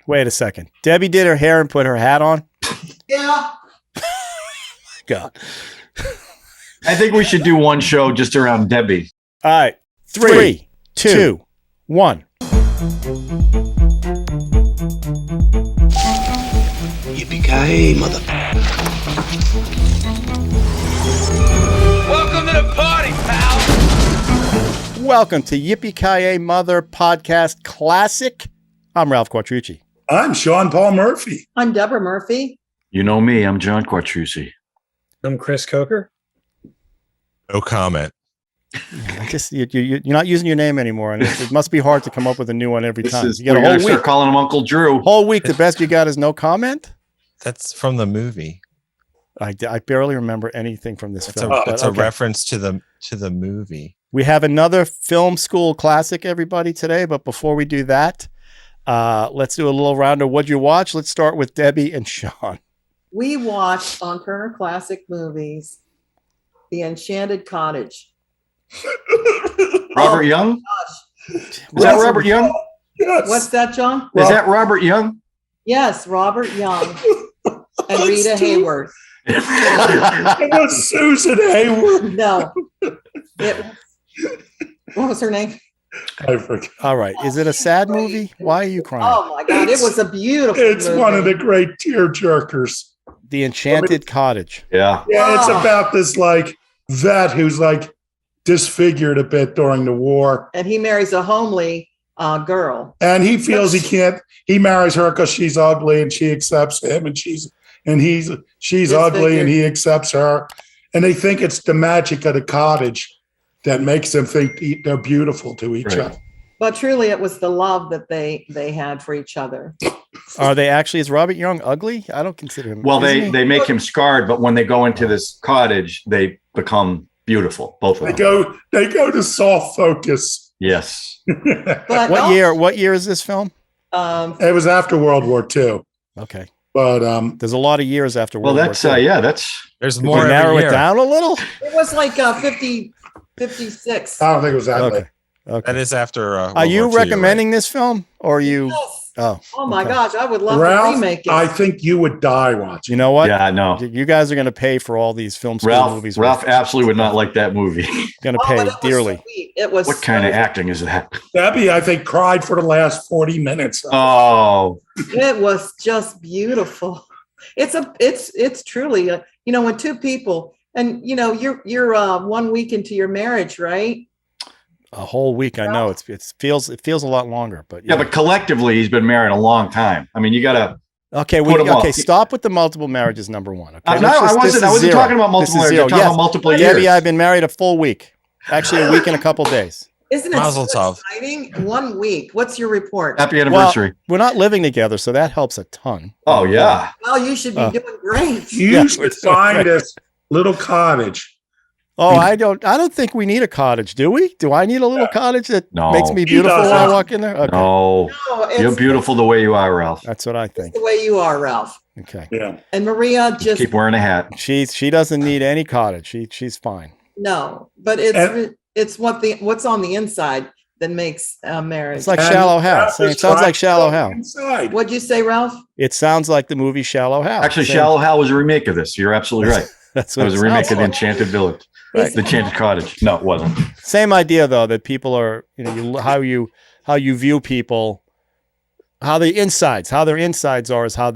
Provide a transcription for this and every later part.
Wait a second. Debbie did her hair and put her hat on? Yeah. God. I think we should do one show just around Debbie. All right. 3, 2, 1. Yippee-Ki-Yay, Mother. Welcome to the party, pal. Welcome to Yippee-Ki-Yay Mother Podcast Classic. I'm Ralph Quattrucci. I'm Sean Paul Murphy. I'm Deborah Murphy. You know me. I'm John Quattrucci. I'm Chris Coker. No comment. You're not using your name anymore, and it must be hard to come up with a new one every time. You got a whole week. Calling him Uncle Drew. Whole week. The best you got is no comment. That's from the movie. I barely remember anything from this film. It's a reference to the movie. We have another film school classic, everybody, today. But before we do that, let's do a little round of what you watch. Let's start with Debbie and Sean. We watched on Turner Classic Movies, The Enchanted Cottage. Robert Young? Is that Robert Young? Yes. What's that, John? Is that Robert Young? Yes, Robert Young and Rita Hayworth. It was Susan Hayward. No. What was her name? I forget. All right. Is it a sad movie? Why are you crying? Oh, my God. It was a beautiful It's movie. one of the great tear jerkers. The Enchanted Cottage. Yeah. Yeah, it's about this like vet who's like disfigured a bit during the war. And he marries a homely girl. And he feels he can't, he marries her because she's ugly and she accepts him, and she's ugly and he accepts her. And they think it's the magic of the cottage that makes them think they're beautiful to each other. But truly, it was the love that they had for each other. Are they actually, is Robert Young ugly? I don't consider him. Well, they make him scarred, but when they go into this cottage, they become beautiful. Both of them. They go to soft focus. Yes. But What year is this film? It was after World War II. Okay. But there's a lot of years after World War II. There's more. Can we narrow it down a little? It was like 56. I don't think it was that late. Okay. That is after. Are you recommending this film, or are you? Yes. Oh My gosh, I would love Ralph, to remake it. I think you would die watching. You know what? Yeah, I know. You guys are going to pay for all these film school movies. Ralph absolutely would not like that movie. Going to pay dearly. It was What kind of acting is that? Debbie, I think, cried for the last 40 minutes. Oh, It was just beautiful. It's truly when two people, and you're 1 week into your marriage, right? A whole week. I know it feels a lot longer, but yeah, but collectively he's been married a long time. I mean, you gotta. Okay. Stop with the multiple marriages. Number one. Okay. I wasn't talking about multiple marriages. I'm talking about multiple years. Debbie, I've been married a full week. Actually, a week and a couple days. Isn't it Mazel so tov. exciting? 1 week. What's your report? Happy anniversary. Well, we're not living together, so that helps a ton. Oh yeah. Well, you should be doing great. You should find this little cottage. Oh, I don't think we need a cottage, do we? Do I need a little cottage that makes me beautiful when I walk in there? Okay. No, you're beautiful the way you are, Ralph. That's what I think. The way you are, Ralph. Okay. Yeah. And Maria just keep wearing a hat. She doesn't need any cottage. She's fine. No, but it's what's on the inside that makes marriage. It's like Shallow Hal. It sounds like Shallow Hal. What'd you say, Ralph? It sounds like the movie Shallow Hal. Actually, Shallow Hal was a remake of this. You're absolutely right. That's it what was a remake of the Enchanted Village. Right. The Enchanted Cottage. No, it wasn't. Same idea though, that people are, how you view people, how their insides are is how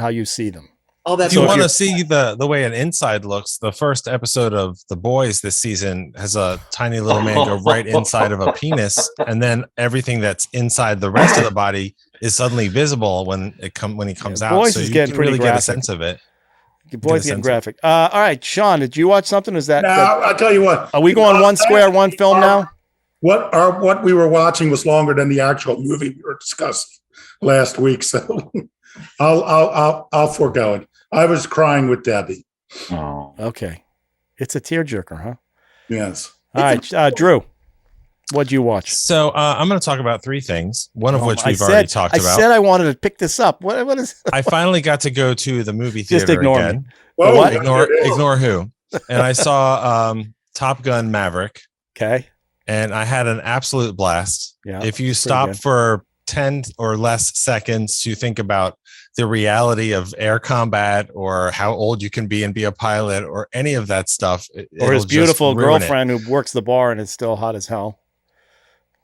you see them. Oh, that's if you want to see the way an inside looks, the first episode of The Boys this season has a tiny little man go right inside of a penis, and then everything that's inside the rest of the body is suddenly visible when he comes out. Boys so is you getting can really graphic. get a sense of it. Your boys getting graphic. All right, Sean, did you watch something? Is that? No, I'll tell you what. Are we going one square, one film now? What we were watching was longer than the actual movie we were discussing last week, so I'll forego it. I was crying with Debbie. Oh, okay. It's a tearjerker, huh? Yes. All right, Drew. What'd you watch? So I'm going to talk about three things, one of which we've already talked about. I said I wanted to pick this up. What is? I finally got to go to the movie theater Just ignore again. me. Whoa, What? Ignore who? And I saw Top Gun Maverick. Okay. And I had an absolute blast. Yeah. If you stop for 10 or less seconds to think about the reality of air combat or how old you can be and be a pilot or any of that stuff. Or his it'll just beautiful ruin it. girlfriend who works the bar and is still hot as hell.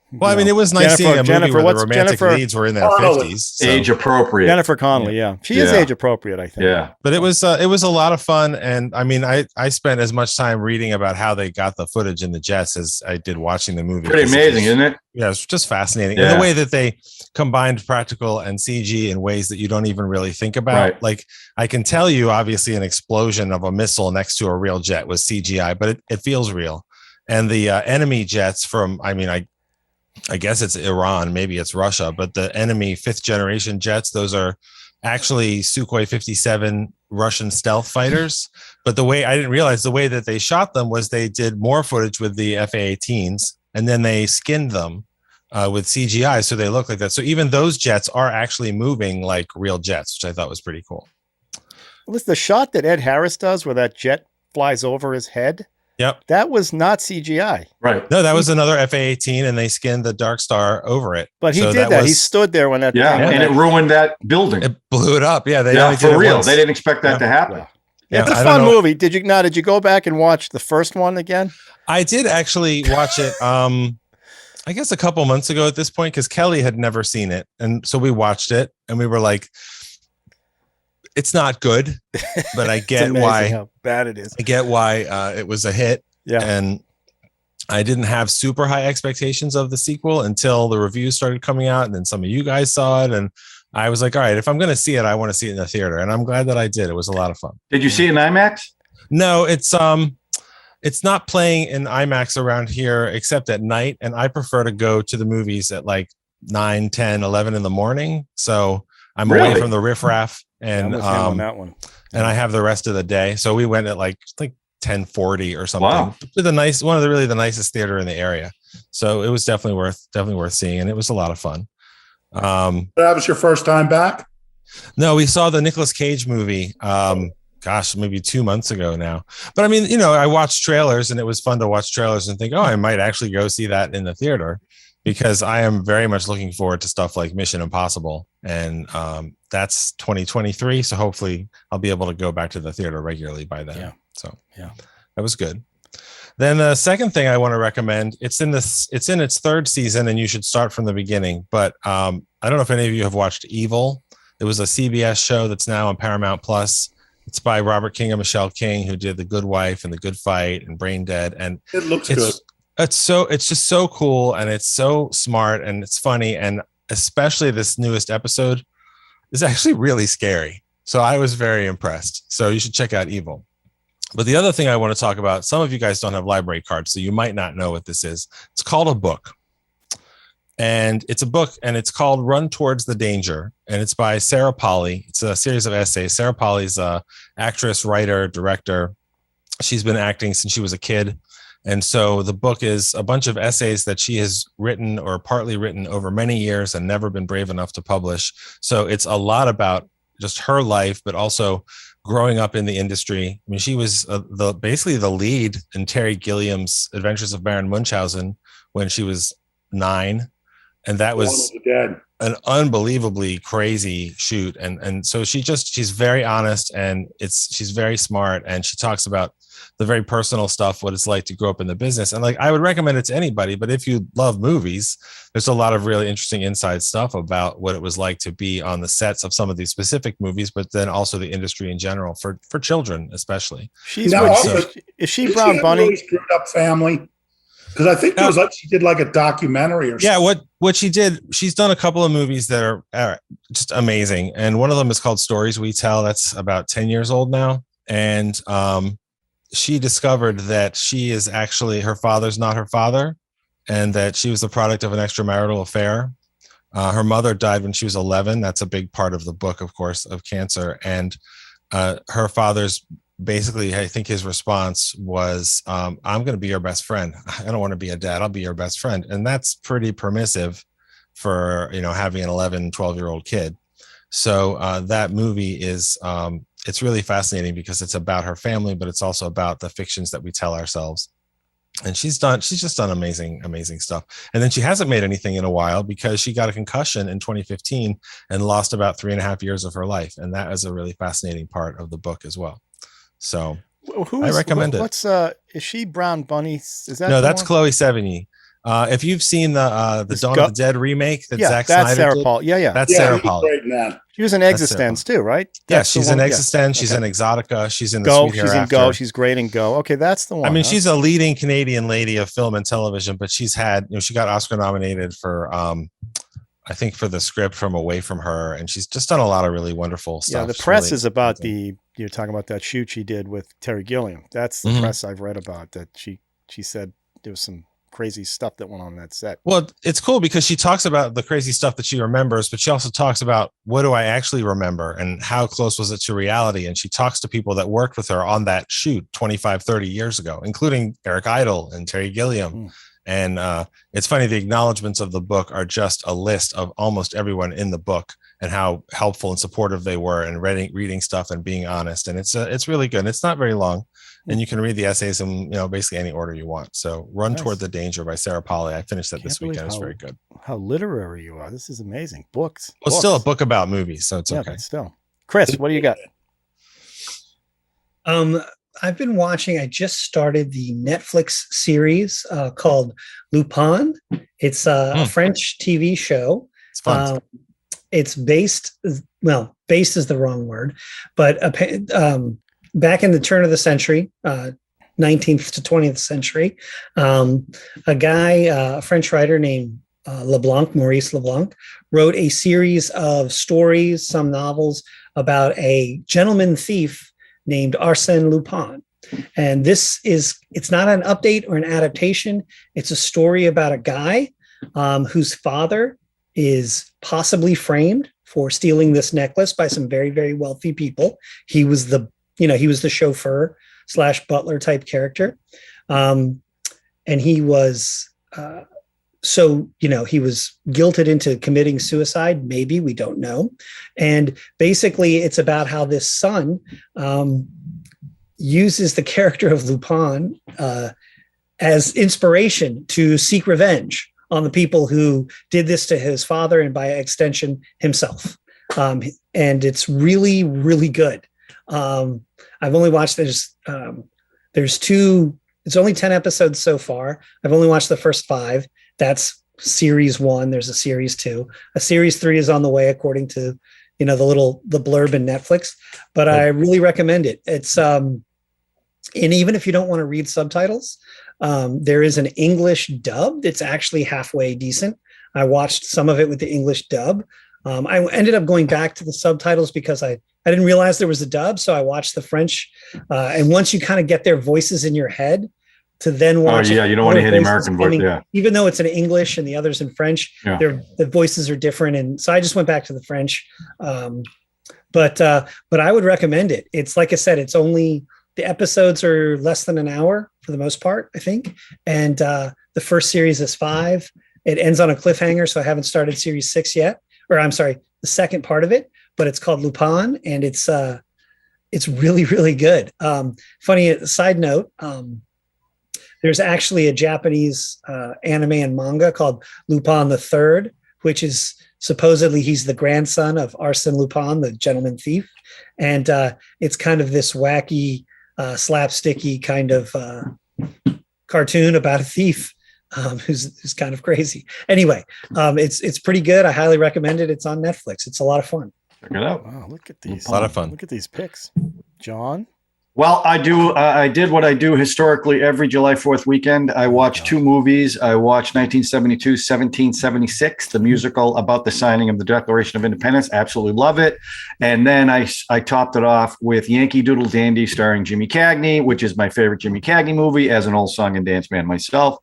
Well, I mean, it was nice seeing a movie where the romantic leads were in their Connolly. 50s. So. Age appropriate. Jennifer Connelly, yeah. She is Yeah. age appropriate, I think. Yeah. But it was a lot of fun. And I mean, I spent as much time reading about how they got the footage in the jets as I did watching the movie. Pretty amazing, isn't it? Yeah, it's just fascinating. Yeah. And the way that they combined practical and CG in ways that you don't even really think about. Right. Like, I can tell you, obviously, an explosion of a missile next to a real jet was CGI, but it feels real. And the enemy jets from, I guess it's Iran, maybe it's Russia, but the enemy 5th generation jets, those are actually Sukhoi 57 Russian stealth fighters. But the way I didn't realize the way that they shot them was they did more footage with the FA-18s and then they skinned them with CGI. So they look like that. So even those jets are actually moving like real jets, which I thought was pretty cool. Was the shot that Ed Harris does where that jet flies over his head? Yep. That was not CGI. Right. No, that was another FA-18 and they skinned the Dark Star over it. But he So did that. He was- stood there when that. Yeah. And it ruined that building. It blew it up. Yeah, they Yeah, only did for it real. once. They didn't expect that to happen. Yeah, It's a I don't fun know. movie. Did you go back and watch the first one again? I did actually watch it. I guess a couple months ago at this point, because Kelly had never seen it, and so we watched it, and we were like, "It's not good," but I It's get amazing why. how bad it is. I get why it was a hit. Yeah. And I didn't have super high expectations of the sequel until the reviews started coming out, and then some of you guys saw it, and I was like, "All right, if I'm going to see it, I want to see it in the theater," and I'm glad that I did. It was a lot of fun. Did you see it in IMAX? No, it's not playing in IMAX around here except at night. And I prefer to go to the movies at like 9, 10, 11 in the morning. So I'm away Really? from the riffraff I'm and, with him on that one. and I have the rest of the day. So we went at like 10:40 or something. Wow. To the nicest theater in the area. So it was definitely worth seeing. And it was a lot of fun. That was your first time back? No, we saw the Nicolas Cage movie. Maybe 2 months ago now. But I mean, I watched trailers and it was fun to watch trailers and think, oh, I might actually go see that in the theater because I am very much looking forward to stuff like Mission Impossible. And that's 2023. So hopefully I'll be able to go back to the theater regularly by then. Yeah. So yeah, that was good. Then the second thing I want to recommend, it's in its third season and you should start from the beginning. But I don't know if any of you have watched Evil. It was a CBS show that's now on Paramount Plus. It's by Robert King and Michelle King, who did The Good Wife and The Good Fight and Brain Dead. And It looks good. it's just so cool and it's so smart and it's funny. And especially this newest episode is actually really scary. So I was very impressed. So you should check out Evil. But the other thing I want to talk about, some of you guys don't have library cards, so you might not know what this is. It's called a book. And it's a book and it's called Run Towards the Danger. And it's by Sarah Polley. It's a series of essays. Sarah Polley's a actress, writer, director. She's been acting since she was a kid. And so the book is a bunch of essays that she has written or partly written over many years and never been brave enough to publish. So it's a lot about just her life, but also growing up in the industry. I mean, she was basically the lead in Terry Gilliam's Adventures of Baron Munchausen when she was 9. And that was an unbelievably crazy shoot. And so she's very honest and she's very smart. And she talks about the very personal stuff, what it's like to grow up in the business. And I would recommend it to anybody, but if you love movies, there's a lot of really interesting inside stuff about what it was like to be on the sets of some of these specific movies, but then also the industry in general for children, especially. She's Now, also, is she Did Brown have a Bunny? really screwed up family? Because I think she did like a documentary or something. Yeah, what she did, she's done a couple of movies that are just amazing. And one of them is called Stories We Tell. That's about 10 years old now. And she discovered that she is actually, her father's not her father, and that she was the product of an extramarital affair. Her mother died when she was 11. That's a big part of the book, of course, of cancer. And her father's basically, I think his response was, I'm going to be your best friend. I don't want to be a dad. I'll be your best friend. And that's pretty permissive for, having an 11, 12-year-old kid. So that movie is, it's really fascinating because it's about her family, but it's also about the fictions that we tell ourselves. And she's just done amazing stuff. And then she hasn't made anything in a while because she got a concussion in 2015 and lost about 3.5 years of her life. And that is a really fascinating part of the book as well. So I recommend it. What's is she Brown Bunny? Is that no? That's Chloe Sevigny. If you've seen the Dawn of the Dead remake that Zack that's Snyder Sarah did, Paul. Yeah, that's Sarah Paul. Great man. She was in Existence too, right? Yeah, That's she's the in one- Existence. yeah. She's in Exotica. She's in the Go. Sweet She's in Hereafter. Go. She's great in Go. Okay, that's the one. I mean, huh? she's a leading Canadian lady of film and television, but she's had, she got Oscar nominated for, I think, for the script from Away From Her, and she's just done a lot of really wonderful stuff. Yeah, the She's press really is about amazing. you're talking about that shoot she did with Terry Gilliam. That's the Mhm. press I've read about, that she said there was some crazy stuff that went on that set. Well, it's cool because she talks about the crazy stuff that she remembers, but she also talks about what do I actually remember and how close was it to reality. And she talks to people that worked with her on that shoot 25, 30 years ago, including Eric Idle and Terry Gilliam. Mm. And it's funny, the acknowledgments of the book are just a list of almost everyone in the book and how helpful and supportive they were and reading stuff and being honest. And it's really good. It's not very long. And you can read the essays in basically any order you want. So Run Nice. Toward the Danger by Sarah Polley. I finished that this Can't believe weekend. It's very good. How literary you are. This is amazing. Books. Well, it's still a book about movies, so it's Yeah, okay. but still. Chris, what do you got? I've been watching. I just started the Netflix series called Lupin. It's a French TV show. It's fun. It's based is the wrong word, but back in the turn of the century, 19th to 20th century, a guy, a French writer named Maurice Leblanc, wrote a series of stories, some novels about a gentleman thief named Arsène Lupin. And it's not an update or an adaptation. It's a story about a guy whose father is possibly framed for stealing this necklace by some very, very wealthy people. He was the chauffeur / butler type character. And he was, he was guilted into committing suicide. Maybe, we don't know. And basically it's about how this son uses the character of Lupin as inspiration to seek revenge on the people who did this to his father and by extension himself. And it's really, really good. I've only watched there's two, it's only 10 episodes so far. I've only watched the first 5. That's series 1. There's a series 2. A series 3 is on the way, according to, the blurb in Netflix, but I really recommend it. It's, and even if you don't want to read subtitles, there is an English dub that's actually halfway decent. I watched some of it with the English dub. I ended up going back to the subtitles because I didn't realize there was a dub. So I watched the French. And once you kind of get their voices in your head to then watch. Oh, yeah. You don't want to hear the American voice. Yeah. Even though it's in English and the others in French, the voices are different. And so I just went back to the French. But I would recommend it. It's like I said, it's only, the episodes are less than an hour for the most part, I think. And the first series is 5. It ends on a cliffhanger. So I haven't started series 6 yet, or I'm sorry, the second part of it, but it's called Lupin and it's really, really good. Funny side note. There's actually a Japanese anime and manga called Lupin the Third, which is supposedly he's the grandson of Arsène Lupin, the gentleman thief. And it's kind of this wacky, slapsticky kind of cartoon about a thief who's kind of crazy. Anyway, it's pretty good. I highly recommend it. It's on Netflix. It's a lot of fun. Check it out. Wow, look at these. A lot of fun. Look at these picks. John? Well, I do. I did what I do historically every July 4th weekend. I watch 2 movies. I watched 1972's 1776, the musical about the signing of the Declaration of Independence. Absolutely love it. And then I topped it off with Yankee Doodle Dandy starring Jimmy Cagney, which is my favorite Jimmy Cagney movie as an old song and dance man myself.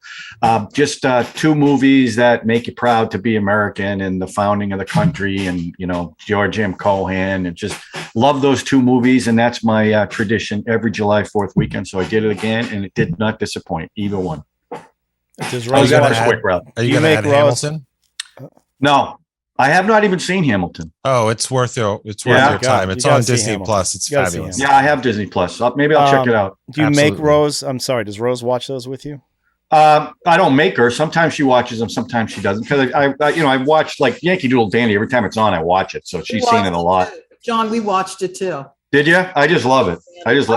Just 2 movies that make you proud to be American and the founding of the country and, George M. Cohan. And just love those 2 movies. And that's my tradition every July 4th weekend. So I did it again and it did not disappoint either one. Does Are you Rose gonna watch- add- Are you You going to make add Rose- Hamilton? No, I have not even seen Hamilton. Oh, it's worth your Yeah. time. You It's gotta on see Disney Hamilton. Plus. It's You gotta see fabulous. Hamilton. Yeah, I have Disney Plus. Maybe I'll check it out. Do you make Absolutely. Rose? I'm sorry. Does Rose watch those with you? I don't make her. Sometimes she watches them, sometimes she doesn't. Because I watched like Yankee Doodle Dandy every time it's on. I watch it, so she's seen it a lot. John, we watched it too. Did you? I just love it.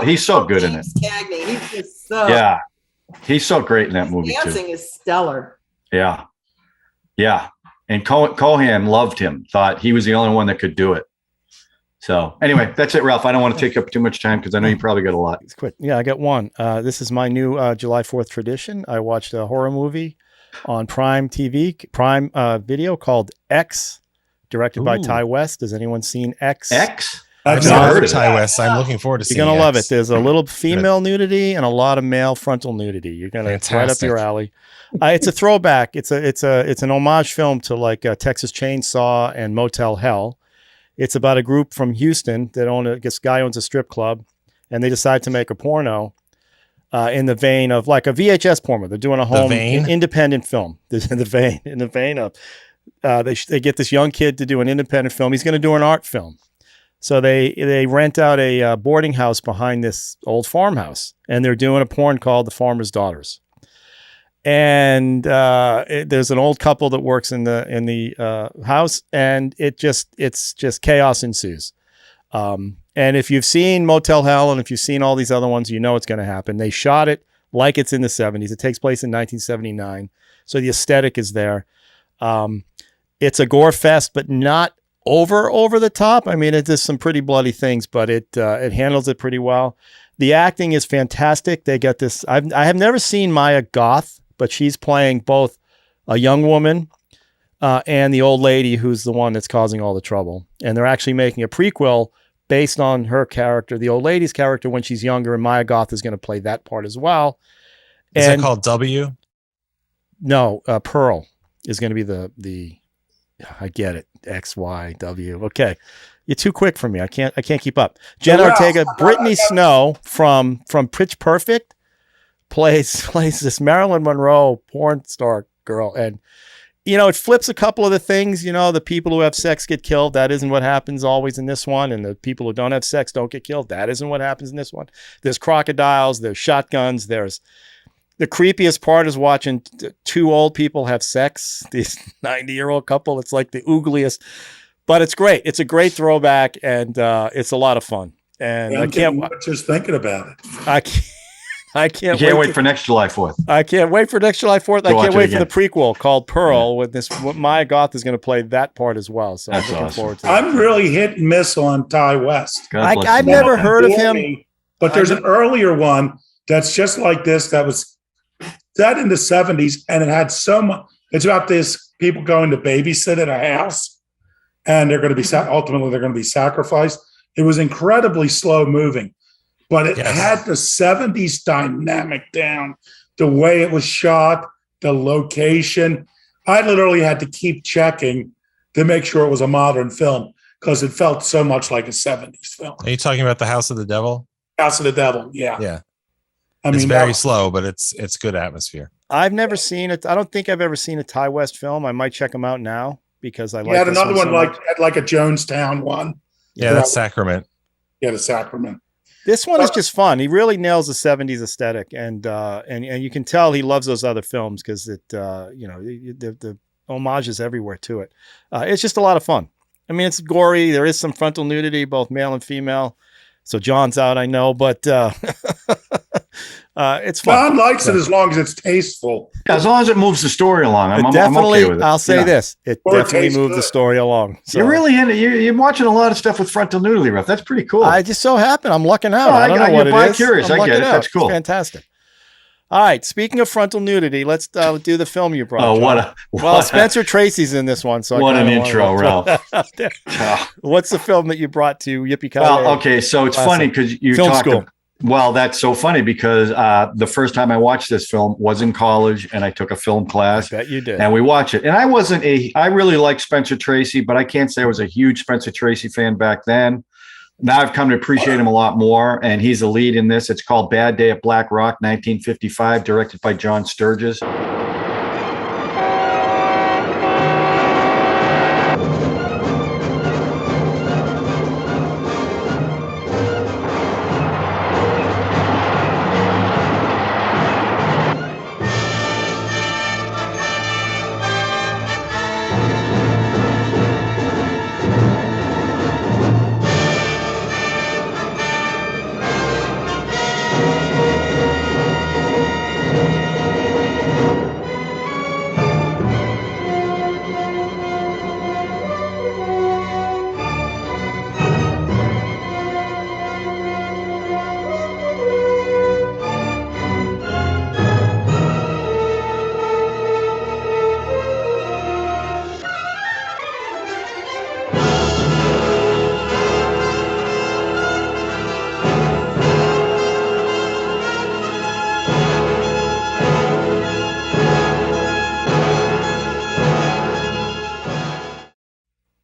He's so good in it. Cagney, he's just so. Yeah, he's so great in that movie too. Dancing is stellar. Yeah, yeah. And Cohan loved him. Thought he was the only one that could do it. So anyway, that's it, Ralph. I don't want to take up too much time because I know you probably got a lot. It's quick. Yeah, I got one. This is my new July 4th tradition. I watched a horror movie on Prime Video called X, directed by Ty West. Has anyone seen X? X? I've never heard of Ty West. I'm looking forward to seeing it. You're going to love it. There's a little female nudity and a lot of male frontal nudity. You're going to, it's right up your alley. It's a throwback. It's an homage film to like Texas Chainsaw and Motel Hell. It's about a group from Houston that this guy owns a strip club, and they decide to make a porno in the vein of like a VHS porno. They're doing a home independent film. In the vein of they get this young kid to do an independent film. He's going to do an art film. So they rent out a boarding house behind this old farmhouse, and they're doing a porn called The Farmer's Daughters. And there's an old couple that works in the house, and it's just chaos ensues. And if you've seen Motel Hell and if you've seen all these other ones, you know it's going to happen. They shot it like it's in the 70s. It takes place in 1979, so the aesthetic is there. It's a gore fest, but not over the top. I mean, it does some pretty bloody things, but it handles it pretty well. The acting is fantastic. They got this. I have never seen Maya Goth, but she's playing both a young woman and the old lady who's the one that's causing all the trouble. And they're actually making a prequel based on her character, the old lady's character when she's younger, and Maya Goth is going to play that part as well. Is that called W? No, Pearl is going to be the. I get it. X, Y, W. Okay. You're too quick for me. I can't keep up. Jenna Ortega, Brittany Snow from Pitch Perfect plays this Marilyn Monroe porn star girl. And, it flips a couple of the things, the people who have sex get killed. That isn't what happens always in this one. And the people who don't have sex don't get killed. That isn't what happens in this one. There's crocodiles. There's shotguns. There's the creepiest part is watching two old people have sex. This 90-year-old couple. It's like the oogliest. But it's great. It's a great throwback, and it's a lot of fun. And I can't just thinking about it. I can't wait for next July 4th. I can't wait for next July 4th. I can't wait for the prequel called Pearl with this. Maya Goth is going to play that part as well. So I'm looking forward to that. I'm really hit and miss on Ty West. I've never heard of him. But there's an earlier one that's just like this that was set in the 70s, and it had so much. It's about this people going to babysit at a house, and they're going to be ultimately they're going to be sacrificed. It was incredibly slow moving, but it had the 70s dynamic down, the way it was shot, the location. I literally had to keep checking to make sure it was a modern film because it felt so much like a 70s film. Are you talking about The House of the Devil? House of the Devil, yeah. Yeah. It's very slow, but it's good atmosphere. I've never seen it. I don't think I've ever seen a Ty West film. I might check them out now because I like. He had another one like a Jonestown one. Yeah, that's Sacrament. Yeah, the Sacrament. This one is just fun. He really nails the 70s aesthetic, and you can tell he loves those other films because the homage is everywhere to it. It's just a lot of fun. I mean, it's gory. There is some frontal nudity, both male and female. So John's out, I know, but it's fun. John likes it as long as it's tasteful. Yeah, as long as it moves the story along, I'm definitely, okay with it. I'll say this: it definitely moved the story along. So. You're really into you're watching a lot of stuff with frontal nudity, Ralph. That's pretty cool. I just so happen I'm lucking out. I don't know what it is. Curious. I get it. That's cool. It's fantastic. All right. Speaking of frontal nudity, let's do the film you brought. Oh, well, Spencer Tracy's in this one. So what an intro, Ralph. What's the film that you brought to Yippee-Ki-Yay? Well, okay. So it's funny because you film talked. School. Well, that's so funny because the first time I watched this film was in college, and I took a film class. I bet you did. And we watched it. And I really liked Spencer Tracy, but I can't say I was a huge Spencer Tracy fan back then. Now I've come to appreciate him a lot more, and he's the lead in this. It's called Bad Day at Black Rock, 1955, directed by John Sturges.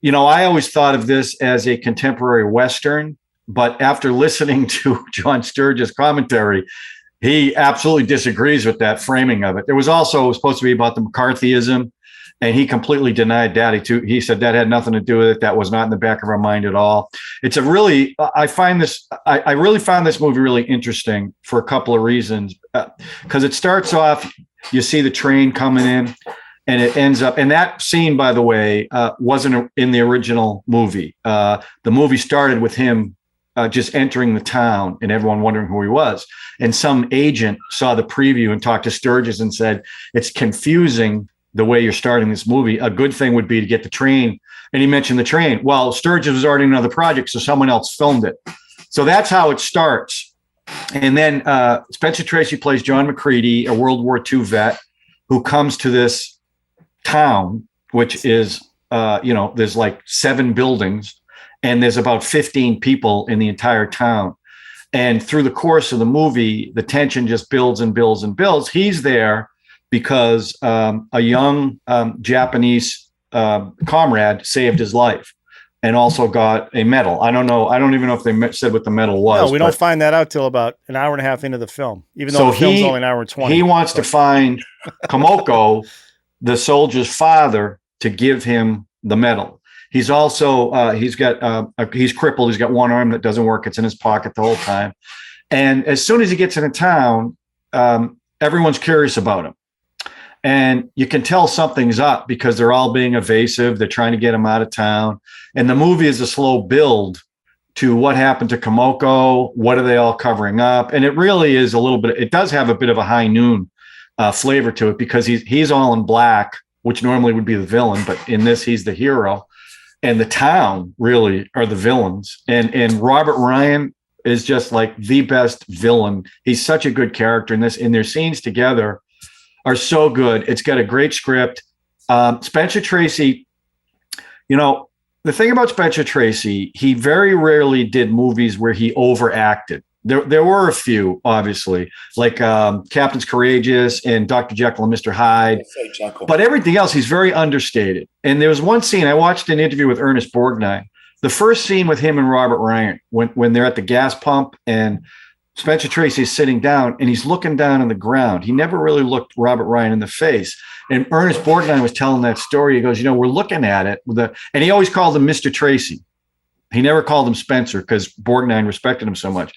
I always thought of this as a contemporary Western, but after listening to John Sturges' commentary, he absolutely disagrees with that framing of it. It was also supposed to be about the McCarthyism, and he completely denied that. He said that had nothing to do with it. That was not in the back of our mind at all. It's a really, I really found this movie really interesting for a couple of reasons. Because it starts off, you see the train coming in, and it ends up, and that scene, by the way, wasn't in the original movie. The movie started with him just entering the town and everyone wondering who he was. And some agent saw the preview and talked to Sturges and said, it's confusing the way you're starting this movie. A good thing would be to get the train. And he mentioned the train. Well, Sturges was already in another project, so someone else filmed it. So that's how it starts. And then Spencer Tracy plays John McCready, a World War II vet who comes to this town, which is, there's like 7 buildings and there's about 15 people in the entire town. And through the course of the movie, the tension just builds and builds and builds. He's there because a young Japanese comrade saved his life and also got a medal. I don't know. I don't even know if they said what the medal was. No, we don't find that out till about an hour and a half into the film, even though the film's only an hour and 20. He wants to find Komoko, the soldier's father, to give him the medal. He's also, he's crippled. He's got one arm that doesn't work. It's in his pocket the whole time. And as soon as he gets into town, everyone's curious about him. And you can tell something's up because they're all being evasive. They're trying to get him out of town. And the movie is a slow build to what happened to Komoko. What are they all covering up? And it really is a little bit, it does have a bit of a High Noon flavor to it because he's all in black, which normally would be the villain. But in this, he's the hero. And the town really are the villains. And Robert Ryan is just like the best villain. He's such a good character in this. And their scenes together are so good. It's got a great script. Spencer Tracy, the thing about Spencer Tracy, he very rarely did movies where he overacted. There were a few, obviously, like Captain's Courageous and Dr. Jekyll and Mr. Hyde. But everything else, he's very understated. And there was one scene, I watched an interview with Ernest Borgnine. The first scene with him and Robert Ryan, when they're at the gas pump and Spencer Tracy is sitting down and he's looking down on the ground. He never really looked Robert Ryan in the face. And Ernest Borgnine was telling that story. He goes, we're looking at it. And he always called him Mr. Tracy. He never called him Spencer because Borgnine respected him so much.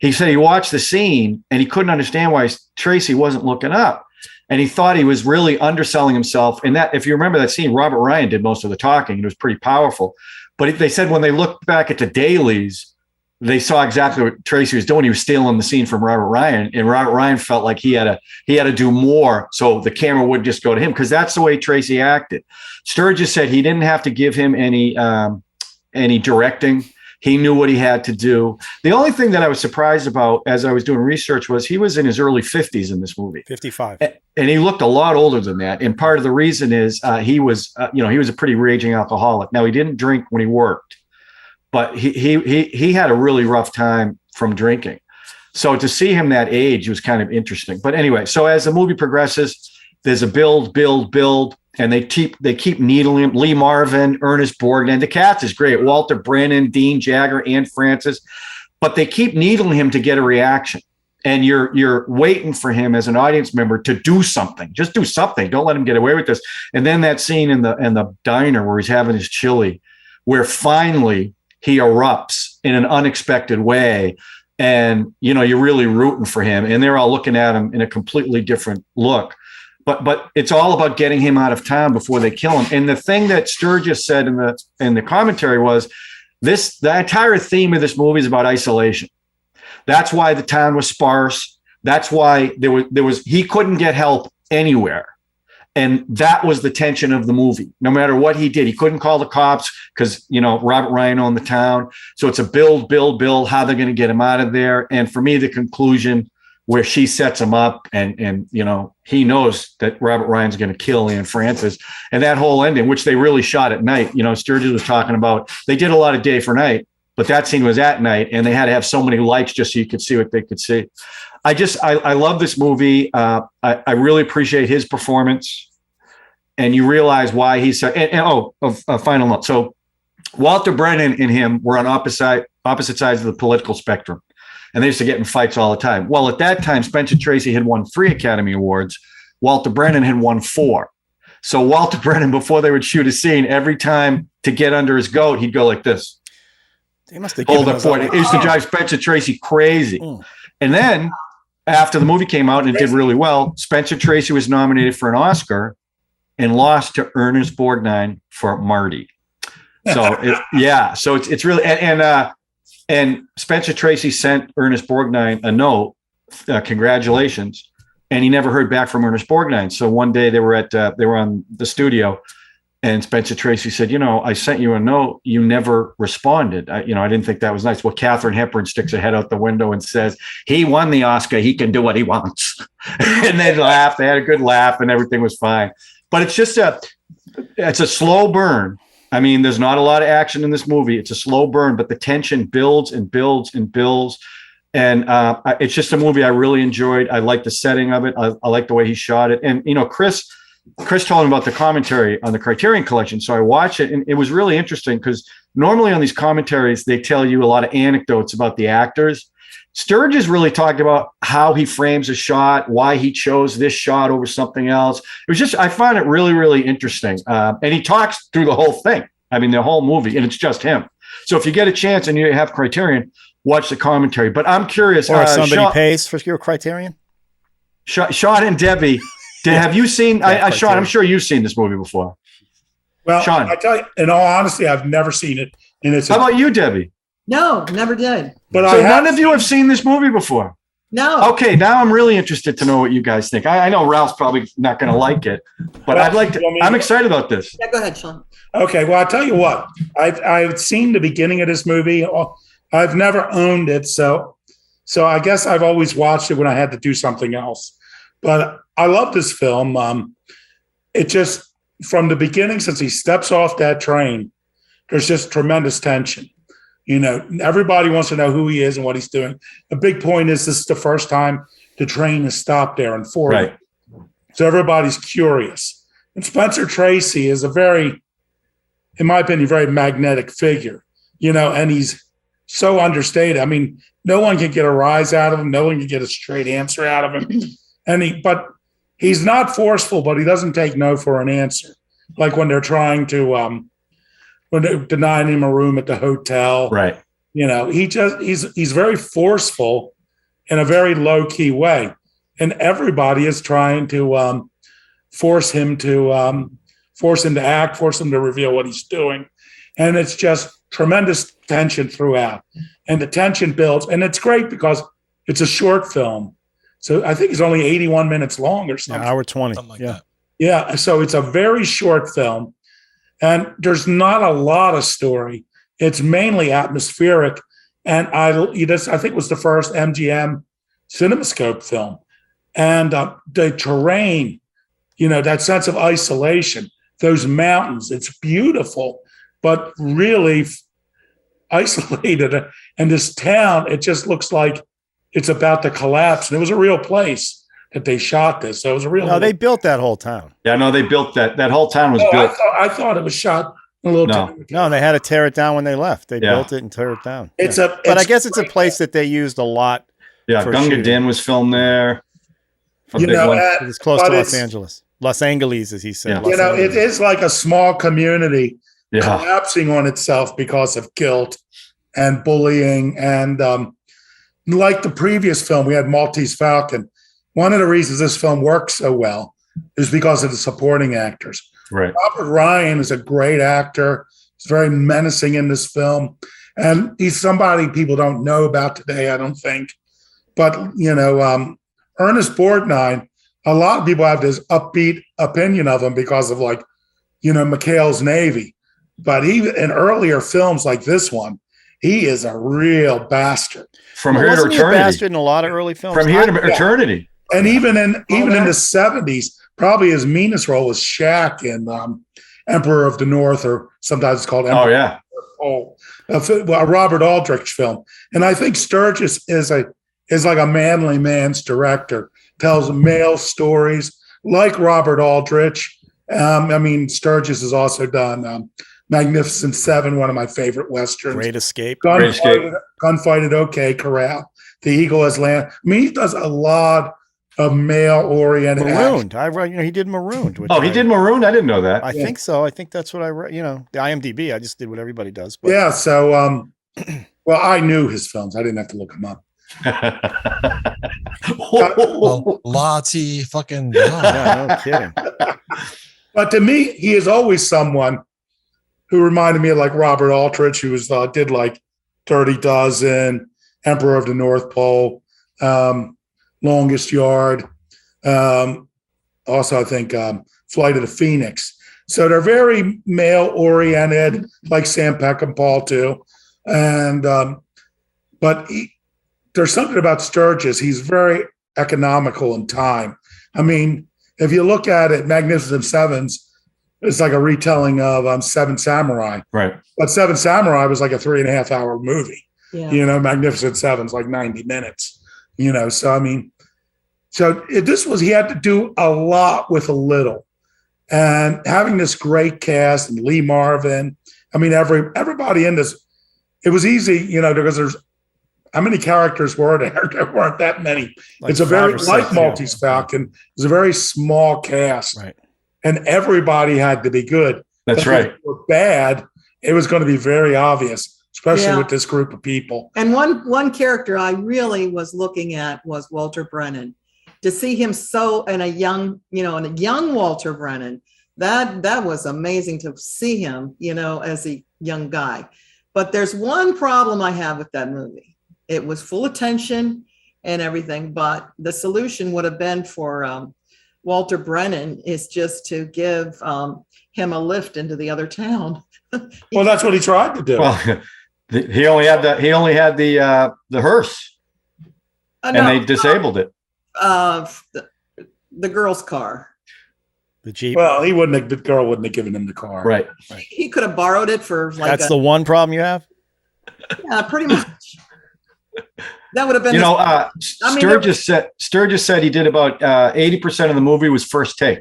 He said he watched the scene and he couldn't understand why Tracy wasn't looking up. And he thought he was really underselling himself. And that, if you remember that scene, Robert Ryan did most of the talking. It was pretty powerful. But they said when they looked back at the dailies, they saw exactly what Tracy was doing. He was stealing the scene from Robert Ryan, and Robert Ryan felt like he had to do more so the camera would just go to him because that's the way Tracy acted. Sturges said he didn't have to give him any directing. He knew what he had to do. The only thing that I was surprised about as I was doing research was he was in his early 50s in this movie. 55. And he looked a lot older than that. And part of the reason is he was a pretty raging alcoholic. Now, he didn't drink when he worked, but he had a really rough time from drinking. So to see him that age was kind of interesting. But anyway, so as the movie progresses, there's a build, and they keep needling him. Lee Marvin, Ernest Borgnine. The cast is great. Walter Brennan, Dean Jagger, Anne Francis. But they keep needling him to get a reaction. And you're waiting for him as an audience member to do something. Just do something. Don't let him get away with this. And then that scene in the diner where he's having his chili, where finally he erupts in an unexpected way. And, you're really rooting for him. And they're all looking at him in a completely different look. But it's all about getting him out of town before they kill him. And the thing that Sturges said in the commentary was the entire theme of this movie is about isolation. That's why the town was sparse. That's why he couldn't get help anywhere. And that was the tension of the movie. No matter what he did, he couldn't call the cops because, Robert Ryan owned the town. So it's a build, how they're going to get him out of there. And for me, the conclusion where she sets him up and he knows that Robert Ryan's going to kill Anne Francis, and that whole ending, which they really shot at night. Sturges was talking about, they did a lot of day for night, but that scene was at night and they had to have so many lights just so you could see what they could see. I love this movie. I really appreciate his performance, and you realize why he's so, a final note. So Walter Brennan and him were on opposite sides of the political spectrum, and they used to get in fights all the time. Well, at that time, Spencer Tracy had won 3 Academy Awards. Walter Brennan had won 4. So Walter Brennan, before they would shoot a scene, every time to get under his goat, he'd go like this. They must have hold up for it. It used to drive Spencer Tracy crazy. And then after the movie came out and it did really well, Spencer Tracy was nominated for an Oscar and lost to Ernest Borgnine for Marty. So it's really and Spencer Tracy sent Ernest Borgnine a note, congratulations, and he never heard back from Ernest Borgnine. So one day they were on the studio, and Spencer Tracy said, I sent you a note, you never responded. I didn't think that was nice. Well, Katharine Hepburn sticks her head out the window and says, he won the Oscar, he can do what he wants. And they laughed. They had a good laugh, and everything was fine. But it's just it's a slow burn. I mean, there's not a lot of action in this movie. It's a slow burn, but the tension builds and builds and builds. And it's just a movie I really enjoyed. I like the setting of it. I like the way he shot it. And, Chris told me about the commentary on the Criterion Collection. So I watched it, and it was really interesting because normally on these commentaries, they tell you a lot of anecdotes about the actors. Sturges really talked about how he frames a shot, why he chose this shot over something else. It was just, I found it really, really interesting. And he talks through the whole thing. I mean, the whole movie, and it's just him. So if you get a chance and you have Criterion, watch the commentary. But I'm curious. Or somebody pays for your Criterion? Sean and Debbie, have you seen, Sean, I'm sure you've seen this movie before. Well, Sean, I tell you, in all honesty, I've never seen it. And how about you, Debbie? No, never did. But so none of you have seen this movie before? No. Okay, now I'm really interested to know what you guys think. I know Ralph's probably not going to like it, but I'd like to. I'm excited about this. Yeah, go ahead, Sean. Okay, well, I'll tell you what. I've seen the beginning of this movie. I've never owned it, so I guess I've always watched it when I had to do something else. But I love this film. It just, from the beginning, since he steps off that train, there's just tremendous tension. Everybody wants to know who he is and what he's doing. The big point is this is the first time the train has stopped there in 40. Right. So everybody's curious. And Spencer Tracy is a very, in my opinion, very magnetic figure, and he's so understated. I mean, no one can get a rise out of him. No one can get a straight answer out of him. But he's not forceful, but he doesn't take no for an answer. Like when they're trying to, when they're denying him a room at the hotel. Right. He's very forceful in a very low key way. And everybody is trying to force him to act, force him to reveal what he's doing. And it's just tremendous tension throughout. And the tension builds. And it's great because it's a short film. So I think it's only 81 minutes long or something. Yeah, hour 20. Something like that. Yeah. So it's a very short film. And there's not a lot of story. It's mainly atmospheric. And I think it was the first MGM CinemaScope film. And the terrain, that sense of isolation, those mountains, it's beautiful, but really isolated. And this town, it just looks like it's about to collapse. And it was a real place that they shot this. So it was a real. No, they built that whole town. Yeah, no, they built that. That whole town was built. I thought it was shot a little. No, they had to tear it down when they left. They built it and tear it down. But I guess it's a place that they used a lot. Yeah, Gunga Din was filmed there. It was close to Los Angeles. Los Angeles, as he said. Yeah. It is like a small community collapsing on itself because of guilt and bullying. And like the previous film, we had Maltese Falcon. One of the reasons this film works so well is because of the supporting actors. Right. Robert Ryan is a great actor. He's very menacing in this film. And he's somebody people don't know about today, I don't think. But, Ernest Borgnine, a lot of people have this upbeat opinion of him because of McHale's Navy. But even in earlier films like this one, he is a real bastard. From Here to Eternity. He a bastard in a lot of early films? From Here to Eternity. And even in the 70s, probably his meanest role was Shaq in Emperor of the North, or sometimes it's called Emperor. Oh, yeah. A Robert Aldrich film. And I think Sturges is like a manly man's director, tells male stories like Robert Aldrich. Sturges has also done Magnificent Seven, one of my favorite westerns. Great Escape. Gunfight at OK Corral. The Eagle Has Landed. I mean, he does a lot of male-oriented Marooned. He did Marooned. He did Marooned? I didn't know that. I think so. I think that's what I read. The IMDb. I just did what everybody does. But. Yeah. So, well, I knew his films. I didn't have to look them up. Lottie fucking. Yeah, no kidding. But to me, he is always someone who reminded me of like Robert Aldrich, who was did like Dirty Dozen, Emperor of the North Pole, Longest Yard. Also, I think Flight of the Phoenix. So they're very male-oriented, like Sam Peckinpah too. And but there's something about Sturges. He's very economical in time. I mean, if you look at it, Magnificent Sevens, it's like a retelling of Seven Samurai. Right. But Seven Samurai was like a 3.5 hour movie. Yeah. Magnificent Seven's like 90 minutes. So I mean, he had to do a lot with a little. And having this great cast and Lee Marvin, I mean, everybody in this, it was easy, because there's, how many characters were there? There weren't that many. Like it's a very, like Maltese yeah. Falcon, it's a very small cast. Right. And everybody had to be good. That's but right. If they were bad, it was going to be very obvious, especially with this group of people. And one character I really was looking at was Walter Brennan. To see him in a young Walter Brennan, that was amazing to see him, as a young guy. But there's one problem I have with that movie. It was full of tension and everything, but the solution would have been for Walter Brennan is just to give him a lift into the other town. Well, that's what he tried to do. Well, he only had the hearse, and they disabled it. The girl's car. The Jeep. Well, the girl wouldn't have given him the car. Right. He could have borrowed it for like. That's the one problem you have. Yeah, pretty much. That would have been. Sturges said he did about 80% of the movie was first take.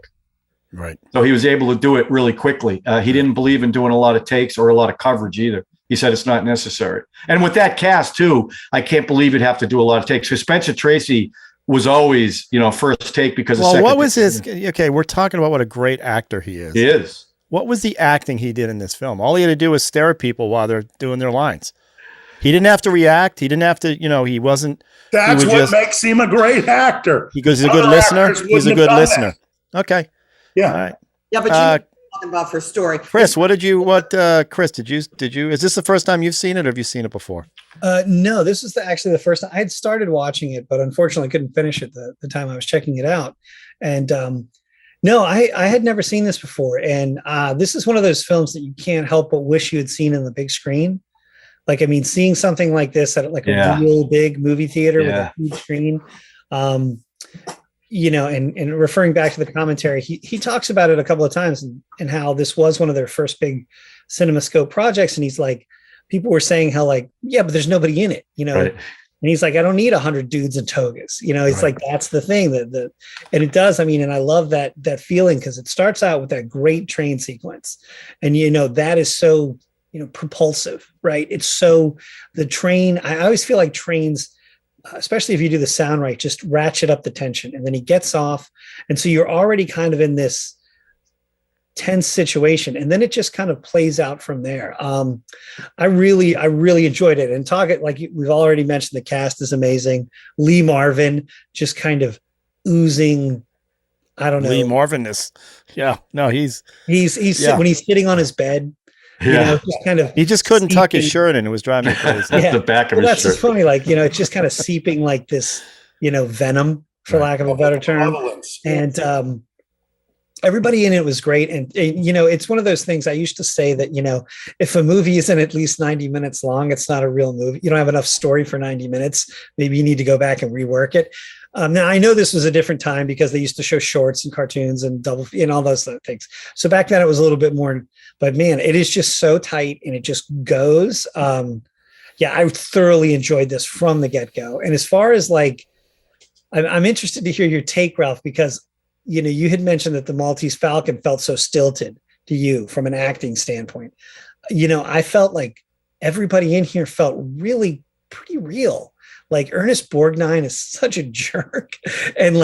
Right. So he was able to do it really quickly. He didn't believe in doing a lot of takes or a lot of coverage either. He said it's not necessary. And with that cast too, I can't believe you'd have to do a lot of takes. Because Spencer Tracy was always, first take because. Well, what was his? Okay, we're talking about what a great actor he is. He is. What was the acting he did in this film? All he had to do was stare at people while they're doing their lines. He didn't have to react. He didn't have to, he wasn't. That's what makes him a great actor. He goes, he's a good listener. He's a good listener. Okay. Yeah. All right. Yeah, but you were talking about for story. Chris, Chris, did you, is this the first time you've seen it or have you seen it before? No, this is actually the first time. I had started watching it, but unfortunately couldn't finish it the time I was checking it out. And no, I had never seen this before. And this is one of those films that you can't help but wish you had seen in the big screen. Like, I mean, seeing something like this at a real big movie theater with a huge screen, and referring back to the commentary, he talks about it a couple of times and how this was one of their first big CinemaScope projects. And he's like, people were saying how like, yeah, but there's nobody in it, Right. And he's like, I don't need 100 dudes in togas. It's like, that's the thing and it does. I mean, and I love that feeling because it starts out with that great train sequence. And, that is so, propulsive, right? It's so the train. I always feel like trains, especially if you do the sound right, just ratchet up the tension. And then he gets off. And so you're already kind of in this tense situation. And then it just kind of plays out from there. I really enjoyed it. And talking, like we've already mentioned, the cast is amazing. Lee Marvin just kind of oozing, I don't know. Lee Marvin-ness. Yeah. No, he's when he's sitting on his bed, just kind of. He just couldn't tuck his shirt in. It was driving me crazy. The back of his that's shirt. Just funny. Like, it's just kind of seeping like this, venom, for lack of a better term. And everybody in it was great. And, it's one of those things I used to say that, if a movie isn't at least 90 minutes long, it's not a real movie. You don't have enough story for 90 minutes. Maybe you need to go back and rework it. Now, I know this was a different time because they used to show shorts and cartoons and double and all those things. So back then it was a little bit more, but man, it is just so tight and it just goes. I thoroughly enjoyed this from the get-go. And as far as like, I'm interested to hear your take, Ralph, because, you had mentioned that the Maltese Falcon felt so stilted. to you from an acting standpoint? You know, I felt like everybody in here felt really pretty real. Like Ernest Borgnine is such a jerk, and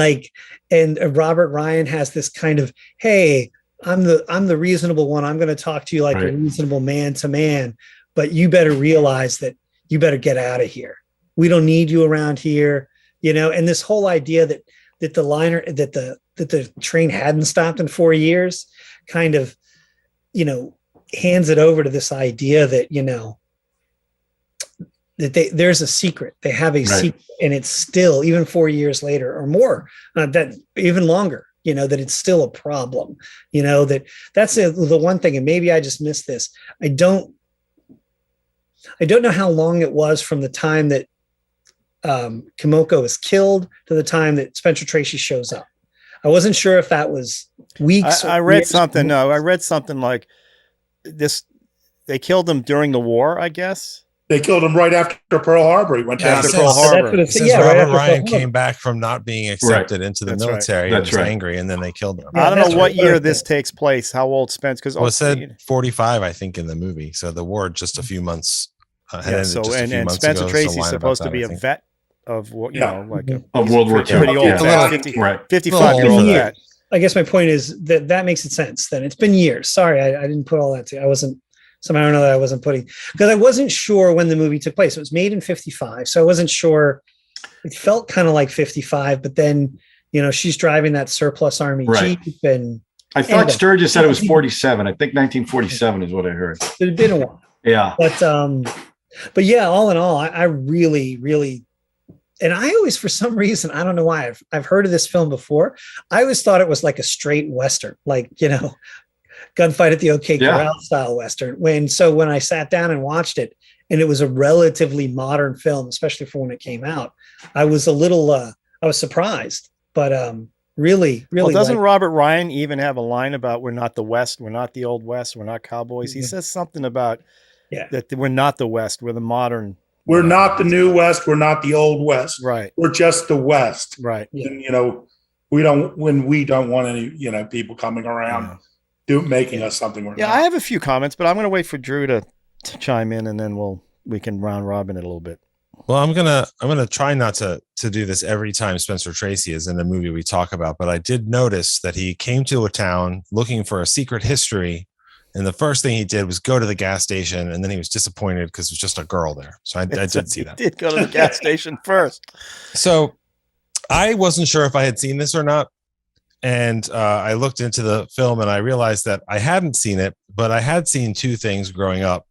Robert Ryan has this kind of, hey, I'm the reasonable one. I'm going to talk to you like a reasonable man to man, but you better realize that you better get out of here. We don't need you around here, you know. And this whole idea that the train hadn't stopped in 4 years, kind of, you know, hands it over to this idea that, you know, that there's a secret. They have a secret, and it's still, even 4 years later or more, that even longer, you know, that it's still a problem, you know, that's the one thing. And maybe I just missed this. I don't know how long it was from the time that Kimoko is killed to the time that Spencer Tracy shows up. I wasn't sure if that was weeks. I read something. No, I read something like this. They killed him during the war, I guess. They killed him right after Pearl Harbor. He went down to Pearl Harbor. Robert Ryan came back from not being accepted into the military. That's and was angry, and then they killed him. I don't know what year this takes place. How old Spence? Because it said 45, I think, in the movie. So the war just a few months. And Spencer Tracy's supposed to be a vet of what, you know, like of World War II. Pretty old, 55-year-old vet. I guess my point is that makes it sense. Then it's been years. Sorry, I didn't put all that together. I wasn't. Somehow or another, I wasn't putting, because I wasn't sure when the movie took place. It was made in 55. So I wasn't sure. It felt kind of like 55, but then, you know, she's driving that surplus army Jeep. And I thought Sturges said it was 47. I think 1947 is what I heard. It had been a while. Yeah. But yeah, all in all, I really, really, and I always, for some reason, I don't know why, I've heard of this film before. I always thought it was like a straight Western, like, you know, gunfight at the OK Corral style Western. When I sat down and watched it, and it was a relatively modern film, especially for when it came out, I was a little, I was surprised, but really. Well, doesn't Robert Ryan even have a line about we're not the West, we're not the old West, we're not cowboys? He says something about that we're not the West, we're the modern. We're not the new West, we're not the old West. Right. We're just the West. Right. And, you know, we don't want any, you know, people coming around. Yeah. Making us something we're not. I have a few comments, but I'm going to wait for Drew to chime in, and then we can round robin it a little bit. Well, I'm gonna try not to do this every time Spencer Tracy is in a movie we talk about, but I did notice that he came to a town looking for a secret history, and the first thing he did was go to the gas station, and then he was disappointed because there's just a girl there. So I did see that. He did go to the gas station first. So I wasn't sure if I had seen this or not. And I looked into the film and I realized that I hadn't seen it, but I had seen two things growing up.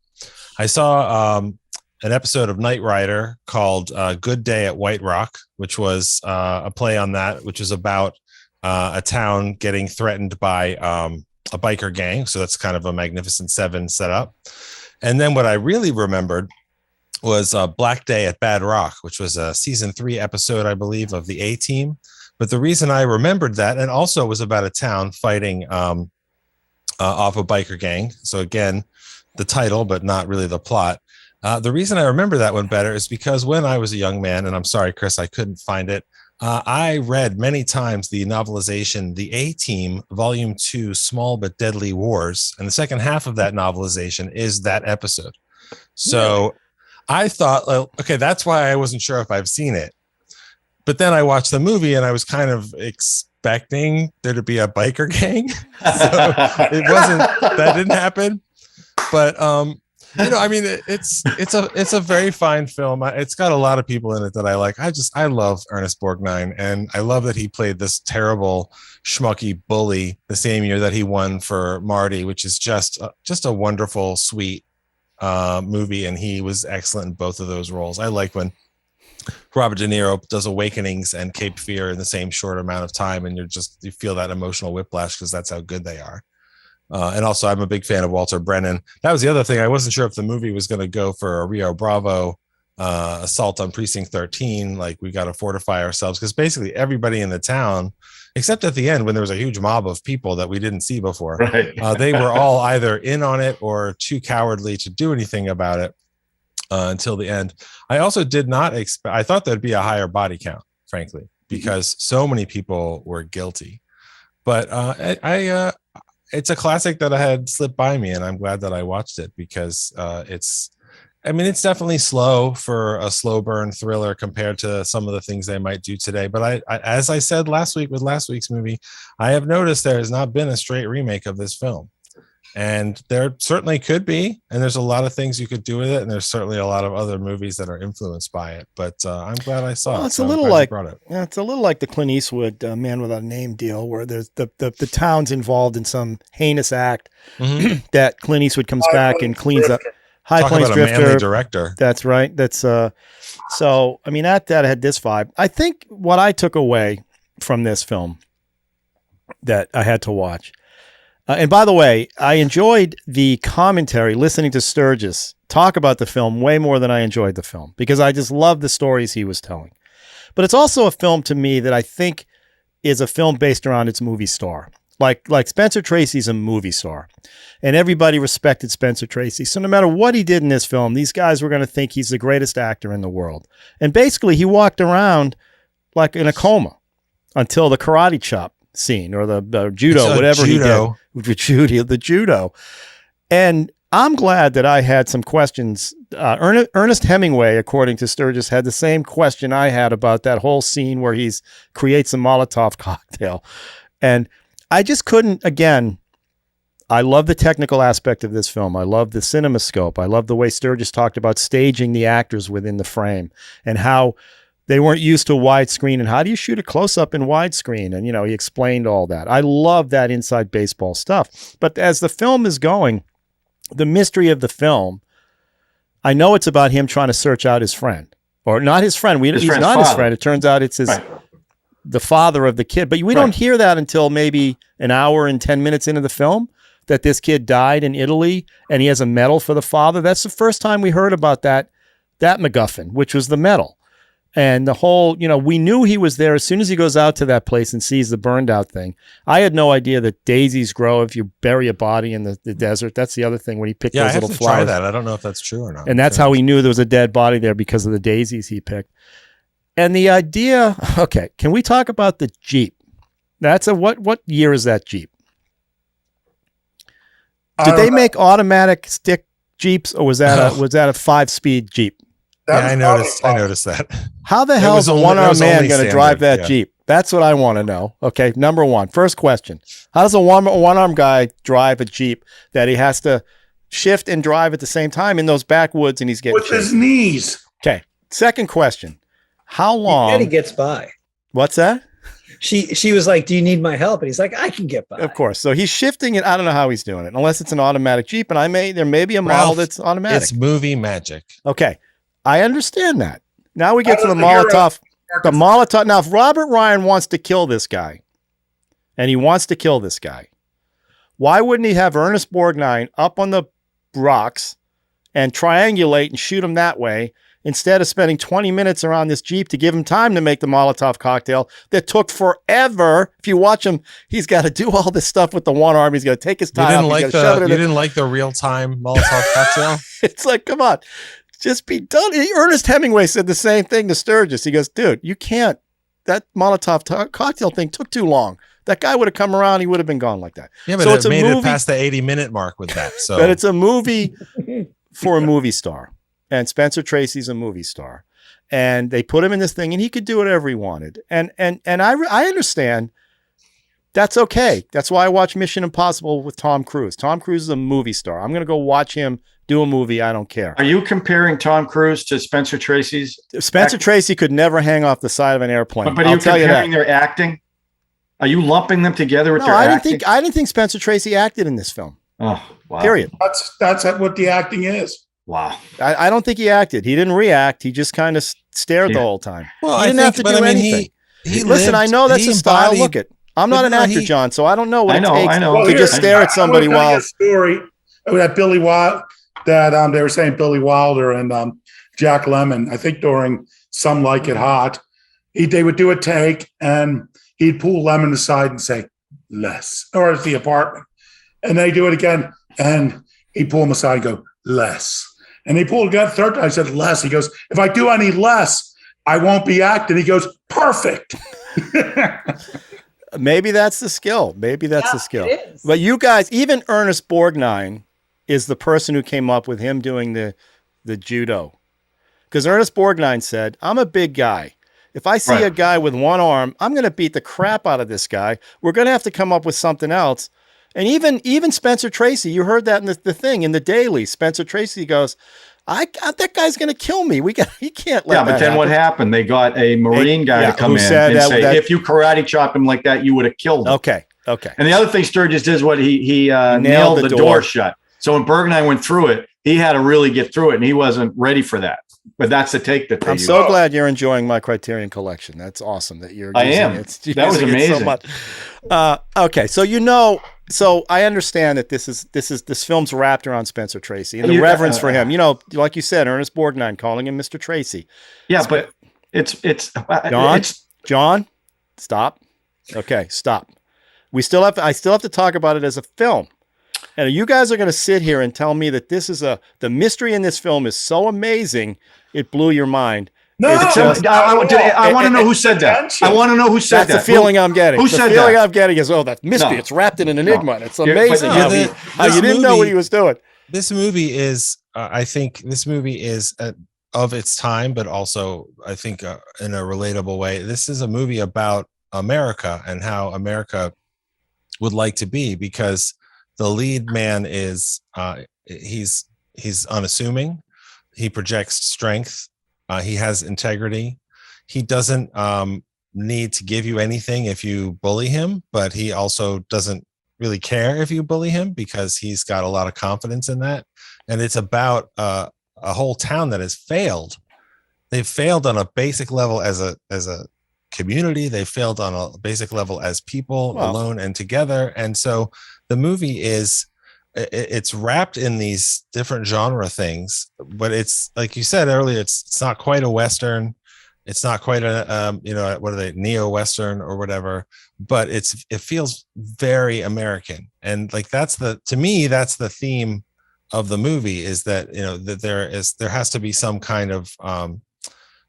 I saw an episode of Knight Rider called Good Day at White Rock, which was a play on that, which was about a town getting threatened by a biker gang. So that's kind of a Magnificent Seven setup. And then what I really remembered was Black Day at Bad Rock, which was a season 3 episode, I believe, of the A-Team. But the reason I remembered that, and also was about a town fighting off a biker gang. So again, the title, but not really the plot. The reason I remember that one better is because when I was a young man, and I'm sorry, Chris, I couldn't find it. I read many times the novelization, The A-Team, Volume 2, Small But Deadly Wars. And the second half of that novelization is that episode. So I thought, okay, that's why I wasn't sure if I've seen it. But then I watched the movie and I was kind of expecting there to be a biker gang. So it wasn't, that didn't happen. But, you know, I mean, it's a very fine film. It's got a lot of people in it that I like. I love Ernest Borgnine, and I love that he played this terrible schmucky bully the same year that he won for Marty, which is just a wonderful, sweet movie. And he was excellent in both of those roles. I like when Robert De Niro does Awakenings and Cape Fear in the same short amount of time, and you feel that emotional whiplash because that's how good they are. And also, I'm a big fan of Walter Brennan. That was the other thing. I wasn't sure if the movie was going to go for a Rio Bravo assault on Precinct 13, like we got to fortify ourselves, because basically everybody in the town, except at the end when there was a huge mob of people that we didn't see before, they were all either in on it or too cowardly to do anything about it. Until the end. I also did not expect, I thought there'd be a higher body count, frankly, because so many people were guilty. But it's a classic that I had slipped by me, and I'm glad that I watched it because it's definitely slow for a slow burn thriller compared to some of the things they might do today. But I as I said last week with last week's movie, I have noticed there has not been a straight remake of this film. And there certainly could be, and there's a lot of things you could do with it, and there's certainly a lot of other movies that are influenced by it. But I'm glad I saw it. It's a little like it's a little like the Clint Eastwood Man Without a Name deal, where there's the town's involved in some heinous act that Clint Eastwood comes back and cleans up. High Plains Drifter, manly director. That's right. That's so. I mean, that had this vibe. I think what I took away from this film that I had to watch. And by the way, I enjoyed the commentary, listening to Sturges talk about the film way more than I enjoyed the film, because I just loved the stories he was telling. But it's also a film to me that I think is a film based around its movie star. Like Spencer Tracy's a movie star, and everybody respected Spencer Tracy. So no matter what he did in this film, these guys were going to think he's the greatest actor in the world. And basically, he walked around like in a coma until the karate chop scene or the judo, whatever he did. The judo. And I'm glad that I had some questions. Ernest Hemingway, according to Sturges, had the same question I had about that whole scene where he creates a Molotov cocktail. And I just couldn't, again, I love the technical aspect of this film. I love the cinemascope. I love the way Sturges talked about staging the actors within the frame and how they weren't used to widescreen, and how do you shoot a close-up in widescreen? And, he explained all that. I love that inside baseball stuff. But as the film is going, the mystery of the film, I know it's about him trying to search out his friend. Or not his friend. He's not his friend. It turns out it's the father of the kid. But we don't hear that until maybe an hour and 10 minutes into the film, that this kid died in Italy, and he has a medal for the father. That's the first time we heard about that MacGuffin, which was the medal. And the whole, we knew he was there as soon as he goes out to that place and sees the burned out thing. I had no idea that daisies grow if you bury a body in the desert. That's the other thing when he picked those little flowers. Try that. I don't know if that's true or not. And that's how he knew there was a dead body there, because of the daisies he picked. And the idea, okay, can we talk about the Jeep? That's what year is that Jeep? Did they make automatic stick Jeeps, or was that a 5-speed Jeep? I noticed that. How the hell is a one-armed man going to drive that Jeep? That's what I want to know. Okay, number one. First question. How does a one-armed guy drive a Jeep that he has to shift and drive at the same time in those backwoods, and he's getting with his knees? Okay. Second question. How long? And he gets by. What's that? She was like, "Do you need my help?" And he's like, "I can get by." Of course. So he's shifting it. I don't know how he's doing it, unless it's an automatic Jeep, and there may be a model that's automatic. It's movie magic. Okay. I understand that. Now we get to the Molotov. The Molotov. Now, if Robert Ryan wants to kill this guy, and he wants to kill this guy, why wouldn't he have Ernest Borgnine up on the rocks and triangulate and shoot him that way, instead of spending 20 minutes around this Jeep to give him time to make the Molotov cocktail that took forever? If you watch him, he's got to do all this stuff with the one arm. He's got to take his time. You didn't like the real-time Molotov cocktail? It's like, come on. Just be done. Ernest Hemingway said the same thing to Sturges. He goes, dude, you can't. That Molotov cocktail thing took too long. That guy would have come around. He would have been gone like that. Yeah, but it made it past the 80-minute mark with that. So, but it's a movie for a movie star. And Spencer Tracy's a movie star. And they put him in this thing, and he could do whatever he wanted. And I understand. That's okay. That's why I watch Mission Impossible with Tom Cruise. Tom Cruise is a movie star. I'm going to go watch him do a movie. I don't care. Are you comparing Tom Cruise to Spencer Tracy's? Spencer Tracy could never hang off the side of an airplane. But are you comparing their acting? Are you lumping them together with their acting? I didn't think Spencer Tracy acted in this film. Oh, wow. Period. That's what the acting is. Wow. I don't think he acted. He didn't react. He just kind of stared the whole time. Well, he didn't have to do anything. Listen, I know that's a style. Look it. I'm not an actor, John, so I don't know what it takes to just stare at somebody while. A story that Billy Wilder, that they were saying Billy Wilder and Jack Lemmon, I think during Some Like It Hot, they would do a take and he'd pull Lemmon aside and say, less, or it's the apartment. And they do it again and he'd pull him aside and go, less. And he pulled again third time. I said, less. He goes, if I do any less, I won't be acting. He goes, perfect. Maybe that's the skill. Maybe that's the skill. It is. But you guys, even Ernest Borgnine is the person who came up with him doing the judo. Because Ernest Borgnine said, I'm a big guy. If I see a guy with one arm, I'm going to beat the crap out of this guy. We're going to have to come up with something else. And even Spencer Tracy, you heard that in the thing in the Daily. Spencer Tracy goes, that guy's going to kill me. He can't let that but then happen. What happened? They got a Marine guy to come in and say, if you karate chop him like that, you would have killed him. Okay. And the other thing Sturges did is what he nailed the door shut. So when Bergnine went through it, he had to really get through it, and he wasn't ready for that. But that's the take that they I'm so glad you're enjoying my Criterion collection. That's awesome that you're using it. That was amazing. So much. Okay, so I understand that this film's wrapped around Spencer Tracy and the reverence for him. Like you said, Ernest Borgnine calling him Mr. Tracy. Yeah, but it's John, stop. Okay, stop. I still have to talk about it as a film. And you guys are going to sit here and tell me that the mystery in this film is so amazing, it blew your mind. No, I want to know who said that. I want to know who said that. That's the feeling I'm getting. Who said that? The feeling I'm getting is, that mystery. No. It's wrapped in an enigma. It's amazing how you didn't know what he was doing. This movie is, I think, of its time, but also, I think, in a relatable way. This is a movie about America and how America would like to be, because the lead man is he's unassuming. He projects strength. He has integrity. He doesn't need to give you anything if you bully him, but he also doesn't really care if you bully him because he's got a lot of confidence in that. And it's about a whole town that has failed. They've failed on a basic level as a community. They failed on a basic level as people, alone and together. And so the movie it's wrapped in these different genre things, but it's like you said earlier, it's not quite a Western. It's not quite a, what are they, neo-Western or whatever, but it feels very American. And like, to me, that's the theme of the movie, is that, that there has to be some kind of,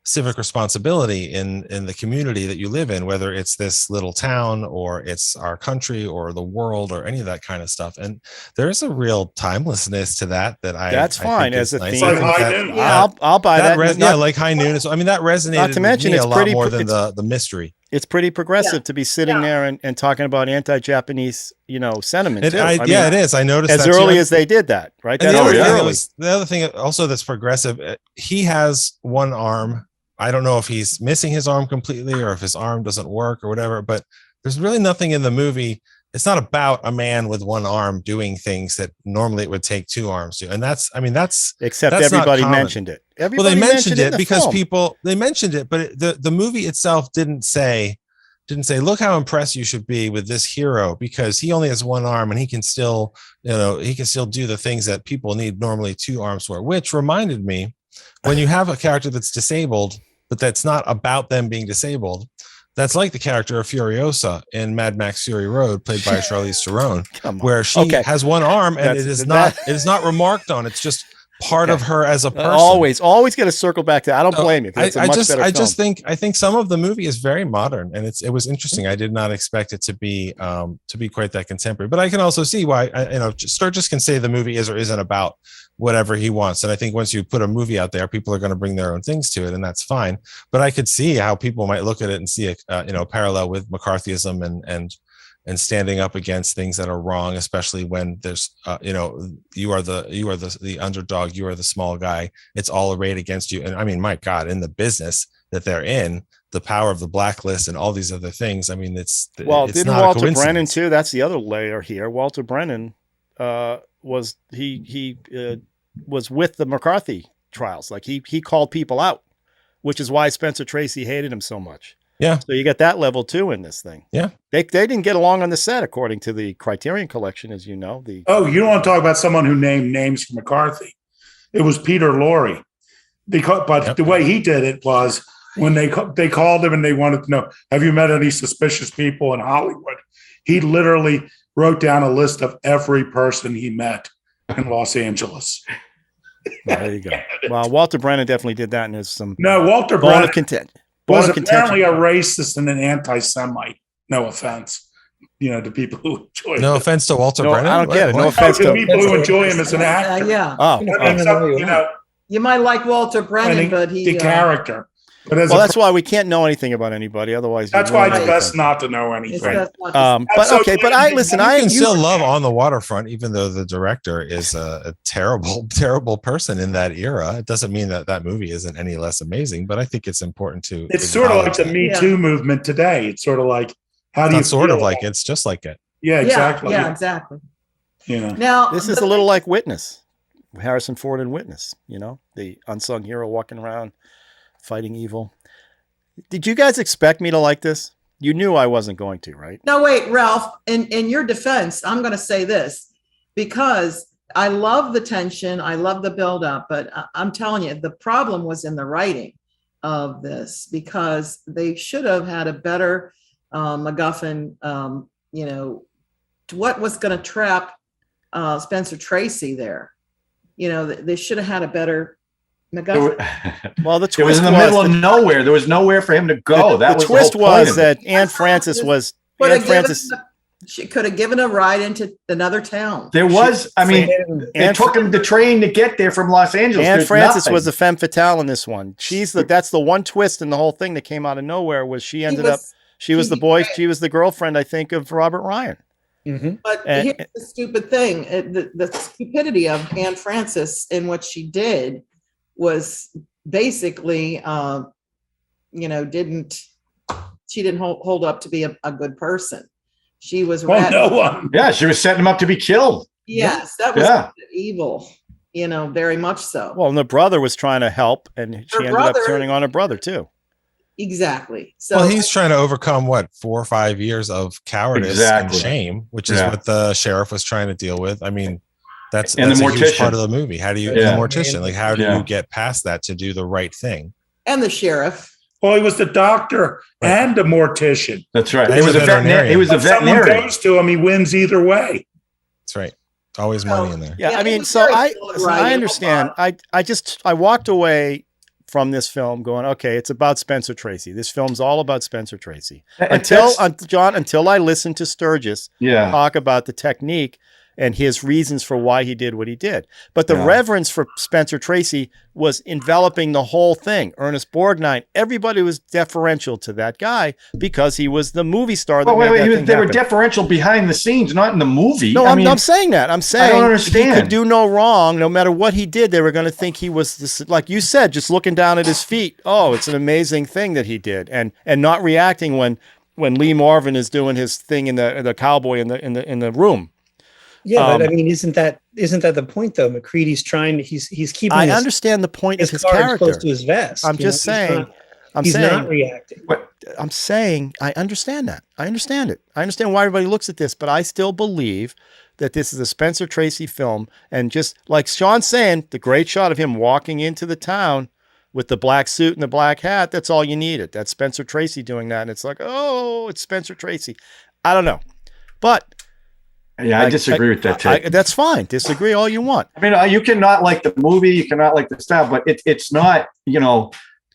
civic responsibility in the community that you live in, whether it's this little town or it's our country or the world or any of that kind of stuff. And there's a real timelessness to that that's fine as a nice. theme. I'll buy that. Like High Noon. So, I mean, that resonated not to mention, with me a lot more than the mystery. It's pretty progressive to be sitting there and talking about anti-Japanese, sentiment. It is. I noticed as early as they did that, right? That's the other thing also that's progressive. He has one arm. I don't know if he's missing his arm completely or if his arm doesn't work or whatever, but there's really nothing in the movie. It's not about a man with one arm doing things that normally it would take two arms to. And that's everybody mentioned it. They mentioned it because they mentioned it, but the movie itself didn't say, look how impressed you should be with this hero because he only has one arm and he can still do the things that people need normally two arms for, which reminded me, when you have a character that's disabled, but that's not about them being disabled, that's like the character of Furiosa in Mad Max Fury Road, played by Charlize Theron, where she has one arm and it is not remarked on. It's just part of her as a person. Always got to circle back to that. I don't blame you. I think some of the movie is very modern, and it was interesting. I did not expect it to be quite that contemporary, but I can also see why. Sturges can say the movie is or isn't about whatever he wants, and I think once you put a movie out there, people are going to bring their own things to it, and that's fine. But I could see how people might look at it and see a parallel with McCarthyism and standing up against things that are wrong, especially when there's, you are the underdog, you are the small guy. It's all arrayed against you. And I mean, my God, in the business that they're in, the power of the blacklist and all these other things. I mean, didn't Walter Brennan too? That's the other layer here. Walter Brennan was with the McCarthy trials. Like he called people out, which is why Spencer Tracy hated him so much. Yeah. So you got that level too in this thing. Yeah. They didn't get along on the set, according to the Criterion Collection, as you know. You don't want to talk about someone who named names for McCarthy. It was Peter Lorre. The way he did it was when they called him and they wanted to know, have you met any suspicious people in Hollywood? He literally wrote down a list of every person he met in Los Angeles. There you go. Well, Walter Brennan definitely did that, and there's some Walter Brennan of content. Was apparently a racist and an anti-Semite. No offense, to people who enjoy No him. offense to Walter Brennan. I don't get it. No What? offense To to people who enjoy him as an actor. Yeah. Oh, You might like Walter Brennan, but the character. But as well, that's why we can't know anything about anybody. Otherwise, that's why it's best not to know anything. But okay, but I listen. You can still love On the Waterfront, even though the director is a terrible, terrible person in that era. It doesn't mean that that movie isn't any less amazing, but I think it's important to. It's sort of like the Me Too movement today. It's sort of like, how do you? Sort of like it's just like it. Yeah, exactly. Yeah, exactly. Now this is a little like Witness, Harrison Ford in Witness. The unsung hero walking around fighting evil. Did you guys expect me to like this? You knew I wasn't going to, right? No, wait, Ralph, in your defense, I'm going to say this, because I love the tension. I love the buildup, but I'm telling you, the problem was in the writing of this, because they should have had a better MacGuffin, what was going to trap Spencer Tracy there. They should have had a better MacGuffin. Well, the twist it was in the middle of nowhere. There was nowhere for him to go. The twist was that Aunt Frances was she could have given a ride into another town. There was, it took him the train to get there from Los Angeles. Aunt Frances was the femme fatale in this one. That's the one twist in the whole thing that came out of nowhere. Was she was the girlfriend, I think, of Robert Ryan. Mm-hmm. But here's the stupid thing: the stupidity of Aunt Frances in what she did was basically, she didn't hold up to be a good person. She was no one. Yeah, she was setting him up to be killed. Yes, that was evil. Very much so. Well, and the brother was trying to help, and she ended up turning on her brother too. Exactly. So he's trying to overcome 4 or 5 years of cowardice and shame, which is what the sheriff was trying to deal with. I mean, that's a huge part of the movie. How do you, the mortician, like, how do you get past that to do the right thing? And the sheriff. Well, he was the doctor and a mortician. That's right. He was a veterinarian. He was a veterinarian. Someone goes to him, he wins either way. That's right. Always money in there. Yeah, I mean, I understand. I walked away from this film going, okay, it's about Spencer Tracy. This film's all about Spencer Tracy. Until I listened to Sturges talk about the technique and his reasons for why he did what he did. But the reverence for Spencer Tracy was enveloping the whole thing. Ernest Borgnine, everybody was deferential to that guy because he was the movie star. They were deferential behind the scenes, not in the movie. No, I'm saying that. I'm saying I don't understand. He could do no wrong. No matter what he did, they were going to think he was this, like you said, just looking down at his feet. Oh, it's an amazing thing that he did, and not reacting when Lee Marvin is doing his thing in the cowboy in the room. Yeah, but I mean, isn't that the point though? McCready's he's keeping. I understand the point of his character close to his vest. I'm just saying. He's not reacting. I'm saying I understand that. I understand it. I understand why everybody looks at this, but I still believe that this is a Spencer Tracy film, and just like Sean's saying, the great shot of him walking into the town with the black suit and the black hat, that's all you needed. That's Spencer Tracy doing that, and it's like, oh, it's Spencer Tracy. I don't know, but. Yeah, I disagree with that too. That's fine. Disagree all you want. I mean, you cannot like the movie, you cannot like the style, but it's not,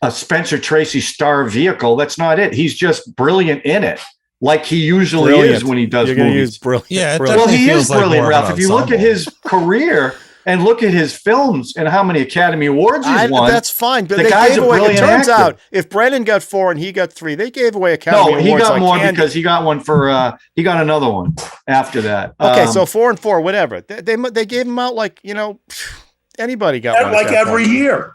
a Spencer Tracy star vehicle. That's not it. He's just brilliant in it, like he usually is when he does You're movies. Use brilliant. Yeah, well, he is brilliant, Ralph. If you look at his career and look at his films and how many Academy Awards he's won, that's fine. But the they guy's gave a away. It brilliant turns actor. out if Brennan got 4 and he got 3, they gave away Academy Awards. No, he got like more candy. because he got one for he got another one after that. Okay, so 4 and 4, whatever. They gave him out like anybody got one. Like every year.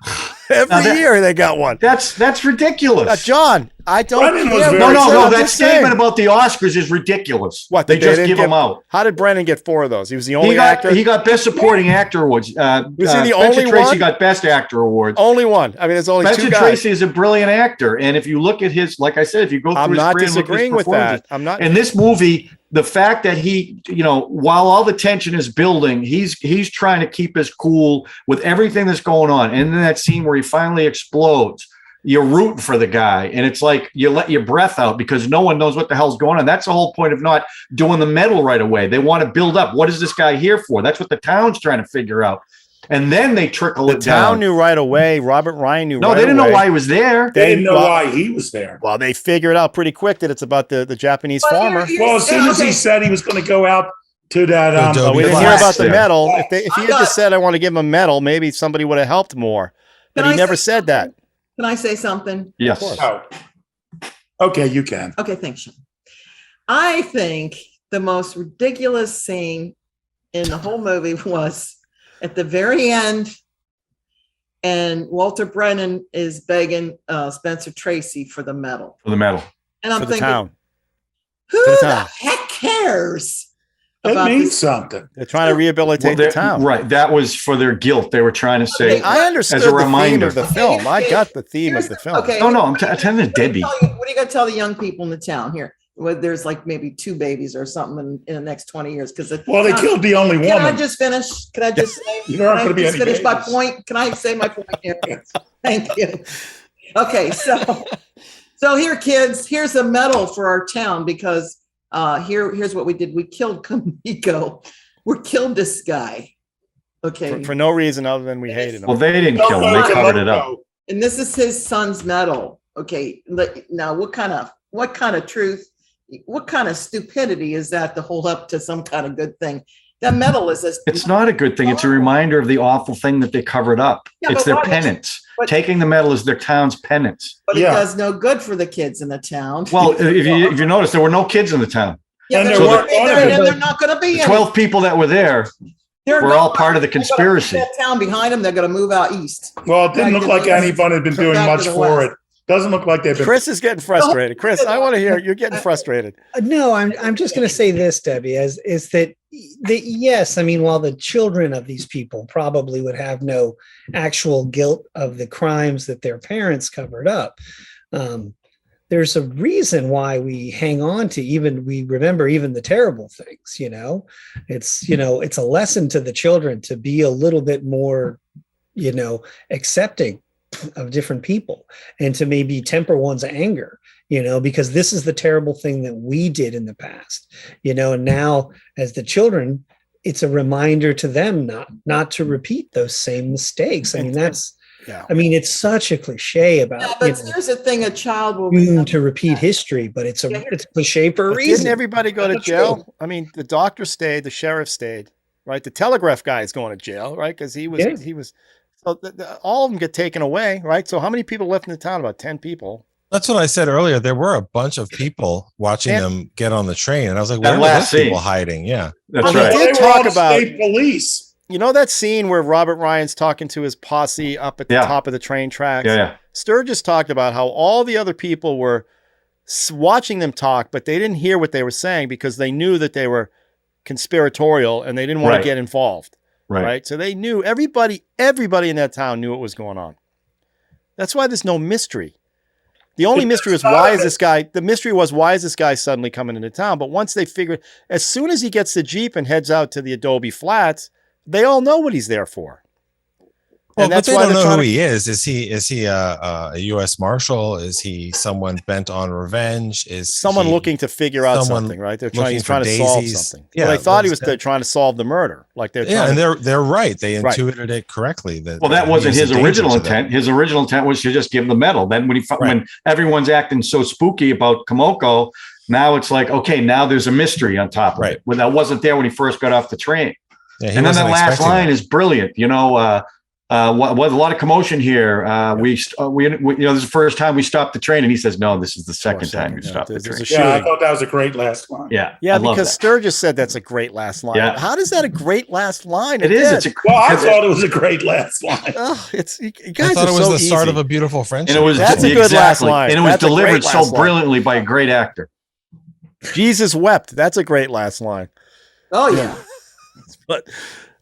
Every year they got one. That's ridiculous. John, I don't Brennan was care. very No. That statement about the Oscars is ridiculous. What they just give them out? How did Brennan get 4 of those? He was the only actor. He got Best Supporting Actor awards. Was he the Spencer only Tracy one? got Best Actor awards. Only one. I mean, there's only Spencer 2 guys. Tracy is a brilliant actor, and if you look at his, like I said, if you go through I'm his not career and look at his disagreeing with performances, that. I'm not. In this movie, the fact that he, while all the tension is building, he's trying to keep his cool with everything that's going on. And then that scene where he finally explodes, you're rooting for the guy. And it's like you let your breath out because no one knows what the hell's going on. That's the whole point of not doing the medal right away. They want to build up. What is this guy here for? That's what the town's trying to figure out. and then they trickle The it down. town knew right away. Robert Ryan knew. No, right they didn't away. know why he was there. They didn't know why he was there. Well, they figured out pretty quick that it's about the Japanese Well, farmer. Well, as soon as he said he was going to go out to that, Adobe We didn't Flash. hear about the Yeah. medal. If he had just said, "I want to give him a medal," maybe somebody would have helped more. But Can he I never say said that. Can I say something? Yes. oh, okay, you can. Okay, thanks, Sean. I think the most ridiculous scene in the whole movie was at the very end, and Walter Brennan is begging Spencer Tracy for the medal. For the medal. And I'm For the thinking, town. who For the the town. heck cares It about means this? something. They're trying to rehabilitate the town. Right. That was for their guilt. They were trying to say. I understood as a the theme reminder. of the film. I got the theme of the film. Okay. No, I'm telling you, Debbie. What are you going to tell the young people in the town here? Well, there's like maybe 2 babies or something in the next 20 years. Well, they killed the only Can I woman. just finish? Can I just say? There aren't can I gonna be just any finish my babies. point? Can I say my point here? Thank you. Okay, so here, kids. Here's a medal for our town because here's what we did. We killed Kamiko. We killed this guy. Okay, For no reason other than we hated him. Well, they didn't kill him. They covered it up. and this is his son's medal. Okay, now what kind of truth? What kind of stupidity is that to hold up to some kind of good thing? That medal is It's not a good thing. It's a reminder of the awful thing that they covered up. Yeah, it's but their why- penance. but- Taking the medal is their town's penance. but it Yeah. does no good for the kids in the town. Well, if you notice, there were no kids in the town. yeah, and they're, there not- weren't gonna they're- be. and they're not going to be. The any. 12 people that were there They're were not- all part of the they're gonna conspiracy. put that town behind them. They're going to move out east. Well, it didn't look like anyone had been Come doing back much to the for West. it. Doesn't look like they've been. Chris is getting frustrated. Chris, I want to hear you're getting frustrated. No, I'm just going to say this, Debbie, is that yes, I mean, while the children of these people probably would have no actual guilt of the crimes that their parents covered up, there's a reason why we hang on to we remember even the terrible things. It's a lesson to the children to be a little bit more, accepting of different people and to maybe temper one's anger, because this is the terrible thing that we did in the past, and now as the children, it's a reminder to them not to repeat those same mistakes. I mean, it's such a cliche about, Yeah, but here's the thing: a child will doomed to repeat history, but it's a cliche for a But reason. didn't everybody go to That's jail? true. I mean, the doctor stayed, the sheriff stayed, right? The telegraph guy is going to jail, right? Because he was. So all of them get taken away, right? So how many people left in the town? About 10 people. That's what I said earlier. There were a bunch of people watching them get on the train, and I was like, That "Where were last those people scene. hiding?" Yeah, That's Well, right. they did They were talk all about- state police. You know that scene where Robert Ryan's talking to his posse up at the top of the train tracks? Yeah. Sturges talked about how all the other people were watching them talk, but they didn't hear what they were saying because they knew that they were conspiratorial and they didn't want Right. to get involved. Right. So they knew everybody in that town knew what was going on. That's why there's no mystery. The only mystery was why is this guy suddenly coming into town? But once they figured, as soon as he gets the Jeep and heads out to the Adobe Flats, they all know what he's there for. well, And but that's they why don't they're know trying who to- he is. Is he a U.S. Marshal? Is he someone bent on revenge? Is Someone he looking to figure out someone something, right? looking He's trying for to solve daisies? something. Yeah, Well, they thought he was what is that? trying to solve the murder. Like they're Yeah, trying and to, they're right. They Right. intuited it correctly. That Well, that wasn't he was his a danger original to them. intent. His original intent was to just give the medal. Then when everyone's acting so spooky about Kamoko, now it's like, okay, now there's a mystery on top of it. When that wasn't there when he first got off the train. Yeah, he And then wasn't that last expecting line that. is brilliant. Was a lot of commotion here. We this is the first time we stopped the train, and he says, "No, this is the second time we stopped the there's train." a Yeah, I shooting. thought that was a great last line. Yeah, Yeah, I love because that. Sturges said that's a great last line. Yeah. How is that a great last line? It is. It's a Well, I because it- thought it was a great last line. Oh, you I guys thought are it was so the start easy. of a beautiful friendship. and it was That's a good last exactly, line. and it was That's a great delivered so last line. brilliantly by a great actor. Jesus wept. That's a great last line. Oh yeah. But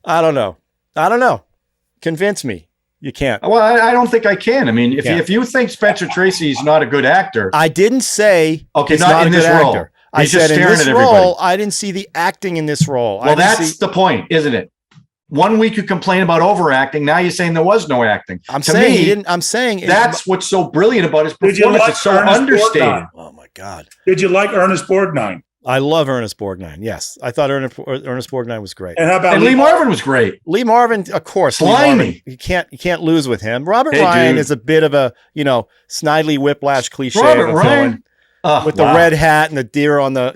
I don't know. Convince me. You can't. Well, I don't think I can. I mean, Yeah. if you think Spencer Tracy is not a good actor, I didn't say okay, he's not a in good this role. actor. I He's just said in staring this at everybody. role, I didn't see the acting in this role. Well, that's the point, isn't it? 1 week you complain about overacting. Now you're saying there was no acting. I'm To saying me, he didn't. I'm saying That's what's so brilliant about his Did you performance. like It's so Ernest understated. Borgnine? Oh my God. Did you like Ernest Borgnine? I love Ernest Borgnine. Yes, I thought Ernest Borgnine was great. And how about And Lee Marvin was great. Lee Marvin, of course. Slimy. You can't lose with him. Robert Ryan is a bit of a Snidely Whiplash cliche. Robert Ryan with the red hat and the deer on the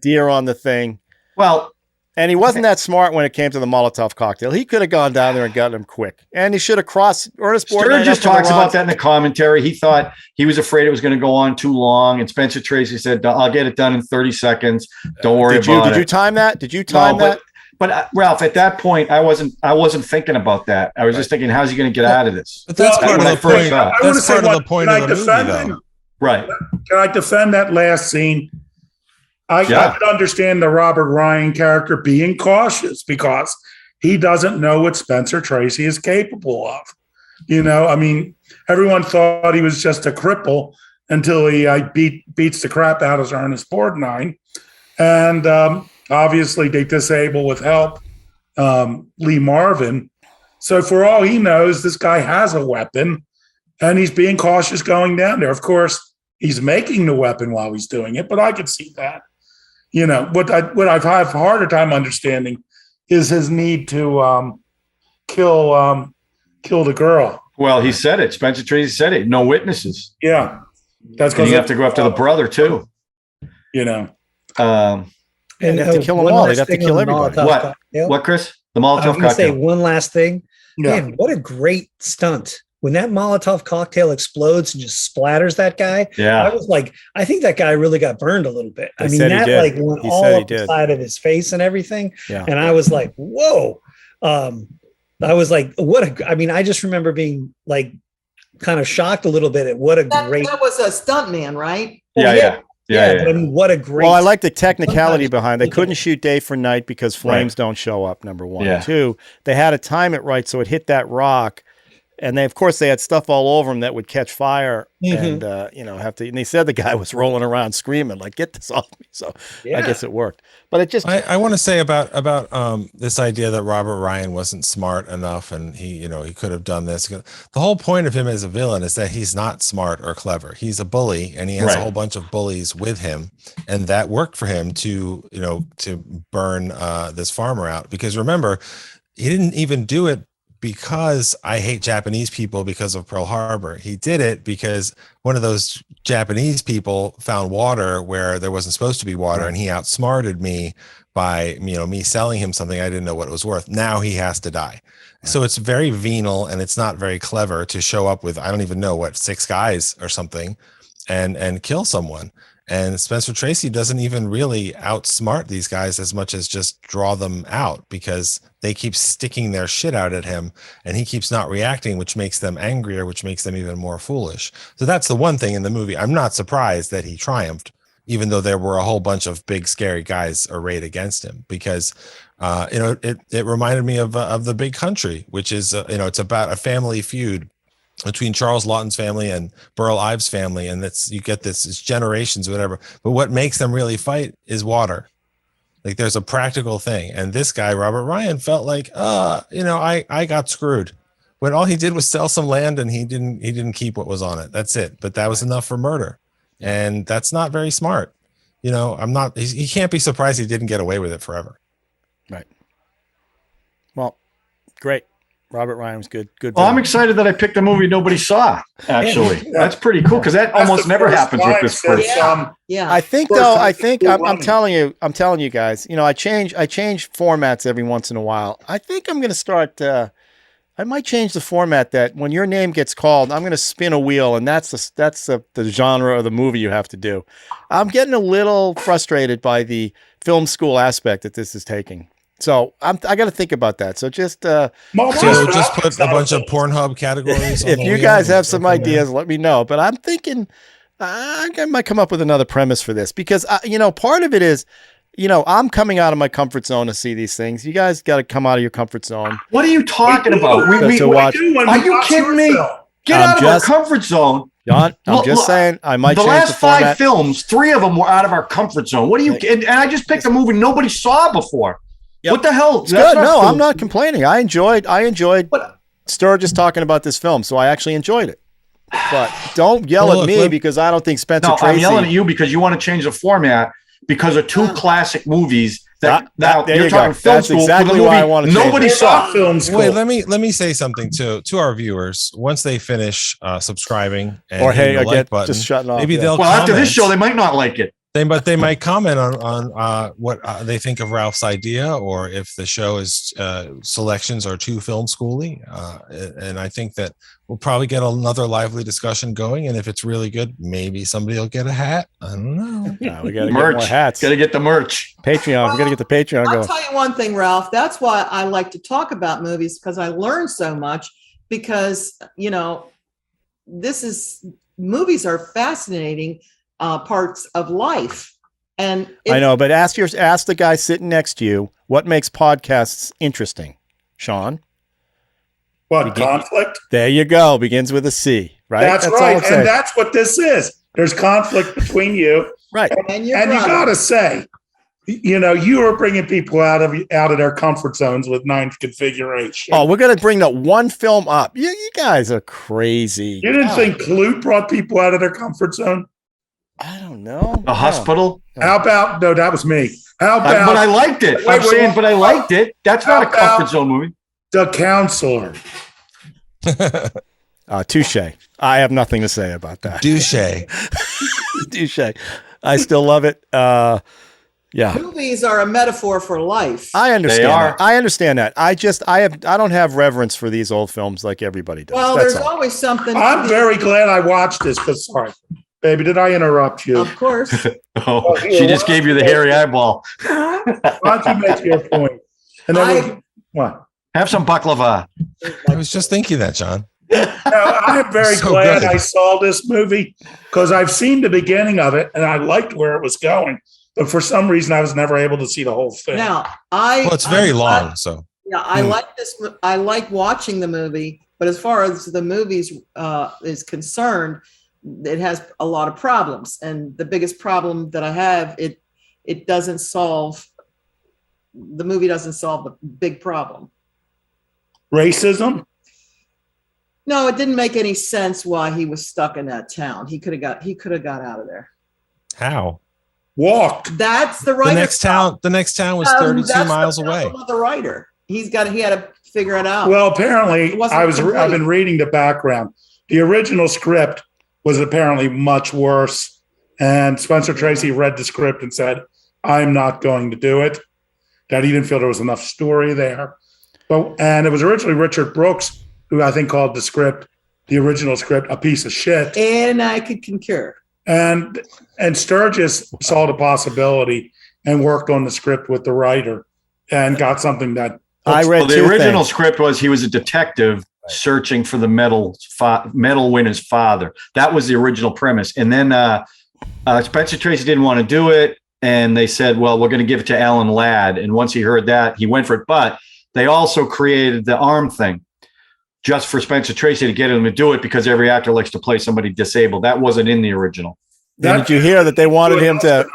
deer on the thing. Well, and he wasn't that smart when it came to the Molotov cocktail. He could have gone down there and gotten him quick. And he should have crossed Ernest Borgnine. Sturges talks about that in the commentary. He thought he was afraid it was going to go on too long. And Spencer Tracy said, I'll get it done in 30 seconds. Don't worry about it. Did you time that? But Ralph, at that point, I wasn't thinking about that. I was just thinking, how's he going to get out of this? But that's part of the point. That's part of the point of the movie, though. Right. Can I defend that last scene? I could understand the Robert Ryan character being cautious because he doesn't know what Spencer Tracy is capable of. Everyone thought he was just a cripple until he beats the crap out of Ernest Borgnine. And obviously they disable with help Lee Marvin. So for all he knows, this guy has a weapon and he's being cautious going down there. Of course, he's making the weapon while he's doing it, but I could see that. What I've had a harder time understanding is his need to kill the girl. Well, he said it. Spencer Tracy said it. No witnesses. Yeah, that's because you have to go after the brother too. And they have to kill them all. They have to kill everybody. What, Chris? The Molotov cocktail. Say one last thing. Yeah. Man, what a great stunt. When that Molotov cocktail explodes and just splatters that guy, I was like, I think that guy really got burned a little bit. Went all up the side of his face and everything. Yeah. And I was like, whoa. I was like, I just remember being like kind of shocked a little bit at that was a stunt man, right? Yeah. But I mean, what a great. Well, I like the technicality behind. They couldn't shoot day for night because flames don't show up. Number one. Yeah. Two, they had to time it right so it hit that rock. And they had stuff all over him that would catch fire, and have to. And they said the guy was rolling around screaming, like, "Get this off me!" So I guess it worked. But it just. I want to say about this idea that Robert Ryan wasn't smart enough, and he could have done this. The whole point of him as a villain is that he's not smart or clever. He's a bully, and he has a whole bunch of bullies with him, and that worked for him to burn this farmer out. Because remember, he didn't even do it because I hate Japanese people because of Pearl Harbor. He did it because one of those Japanese people found water where there wasn't supposed to be water, and he outsmarted me by me selling him something I didn't know what it was worth. Now he has to die. So it's very venal, and it's not very clever to show up with, I don't even know what, 6 guys or something and kill someone. And Spencer Tracy doesn't even really outsmart these guys as much as just draw them out, because they keep sticking their shit out at him and he keeps not reacting, which makes them angrier, which makes them even more foolish. So that's the one thing in the movie. I'm not surprised that he triumphed, even though there were a whole bunch of big, scary guys arrayed against him, because, it reminded me of The Big Country, which is, it's about a family feud between Charles Lawton's family and Burl Ives' family, and you get this, it's generations, whatever. But what makes them really fight is water. Like, there's a practical thing, and this guy Robert Ryan felt like, I got screwed when all he did was sell some land, and he didn't keep what was on it. That's it. But that was enough for murder, and that's not very smart. He can't be surprised he didn't get away with it forever. Right. Well, great. Robert Ryan was good. Well, I'm excited that I picked a movie nobody saw. Actually, that's pretty cool, because that almost never happens with this person. I think I'm telling you guys. I change formats every once in a while. I think I'm going to start. I might change the format that when your name gets called, I'm going to spin a wheel, and that's the genre of the movie you have to do. I'm getting a little frustrated by the film school aspect that this is taking. So I got to think about that. So just put a bunch of Pornhub categories. If you guys have some ideas, let me know. But I'm thinking I might come up with another premise for this, because part of it is, I'm coming out of my comfort zone to see these things. You guys got to come out of your comfort zone. What are you talking about? Are you kidding me? Get out of our comfort zone. John, I'm just saying I might change the last format. 5 films, 3 of them were out of our comfort zone. What are you? And I just picked a movie nobody saw before. Yep. What the hell? It's good. No, I'm not complaining. I enjoyed Sturges talking about this film, so I actually enjoyed it. But don't yell at me because I don't think Spencer Tracy. I'm yelling at you because you want to change the format because of two classic movies that now there you're you talking go. film That's school exactly for the why I movie want to nobody change it. saw. Film school. Wait, let me say something to our viewers. Once they finish subscribing and Or hey, hitting the again, like button, just shutting off. maybe yeah. they'll Well, after this comment. show, they might not like it. They might comment on what they think of Ralph's idea, or if the show is selections are too film schooly. And I think that we'll probably get another lively discussion going. And if it's really good, maybe somebody will get a hat. I don't know. We got to get Merch. more hats. Got to get the merch. Patreon. We got to get the Patreon I'll going. tell you one thing, Ralph. That's why I like to talk about movies, because I learn so much. Because movies are fascinating parts of life. And I know, but ask the guy sitting next to you what makes podcasts interesting, Sean. What, conflict? There you go. Begins with a C, right? That's all right. I'm saying. And that's what this is. There's conflict between you. Right. And you got to say, you are bringing people out of their comfort zones with ninth configuration. Oh, we're going to bring that one film up. You guys are crazy. You didn't think Clute brought people out of their comfort zone? I don't know. A hospital? How about, no, that was me. How about, But I liked it. But I liked it. That's not a comfort zone movie. The Counselor. Touche. I have nothing to say about that. Douche. Touche. I still love it. Yeah. Movies are a metaphor for life. I understand. They are. That. I understand that. I don't have reverence for these old films like everybody does. Well, That's there's all. always something. I'm very glad I watched this because, sorry, baby, did I interrupt you? Of course. Oh, she just gave you the hairy eyeball. Why don't you make your point? And then what? Have some baklava. I was just thinking that, John. I'm very So glad good. I saw this movie because I've seen the beginning of it and I liked where it was going. But for some reason, I was never able to see the whole thing. Now, Well, it's very long, so Yeah, I like this. I like watching the movie, but as far as the movies is concerned, it has a lot of problems. And the biggest problem that I have, it doesn't solve. The movie doesn't solve the big problem. Racism? No, it didn't make any sense why he was stuck in that town. He could have got out of there. how? Walked. That's the writer. The next town was 32 miles away. The writer. He had to figure it out. Well, apparently, It wasn't I've complete. been reading the background. The original script was apparently much worse. And Spencer Tracy read the script and said, I'm not going to do it. That he didn't feel there was enough story there. And it was originally Richard Brooks, who I think called the original script, a piece of shit. And I could concur. And Sturges saw the possibility and worked on the script with the writer and got something that I read the original script was he was a detective searching for the medal winner's father. That was the original premise. And then Spencer Tracy didn't want to do it. And they said, well, we're going to give it to Alan Ladd. And once he heard that, he went for it. But they also created the arm thing just for Spencer Tracy to get him to do it because every actor likes to play somebody disabled. That wasn't in the original. Did you hear that they wanted him to,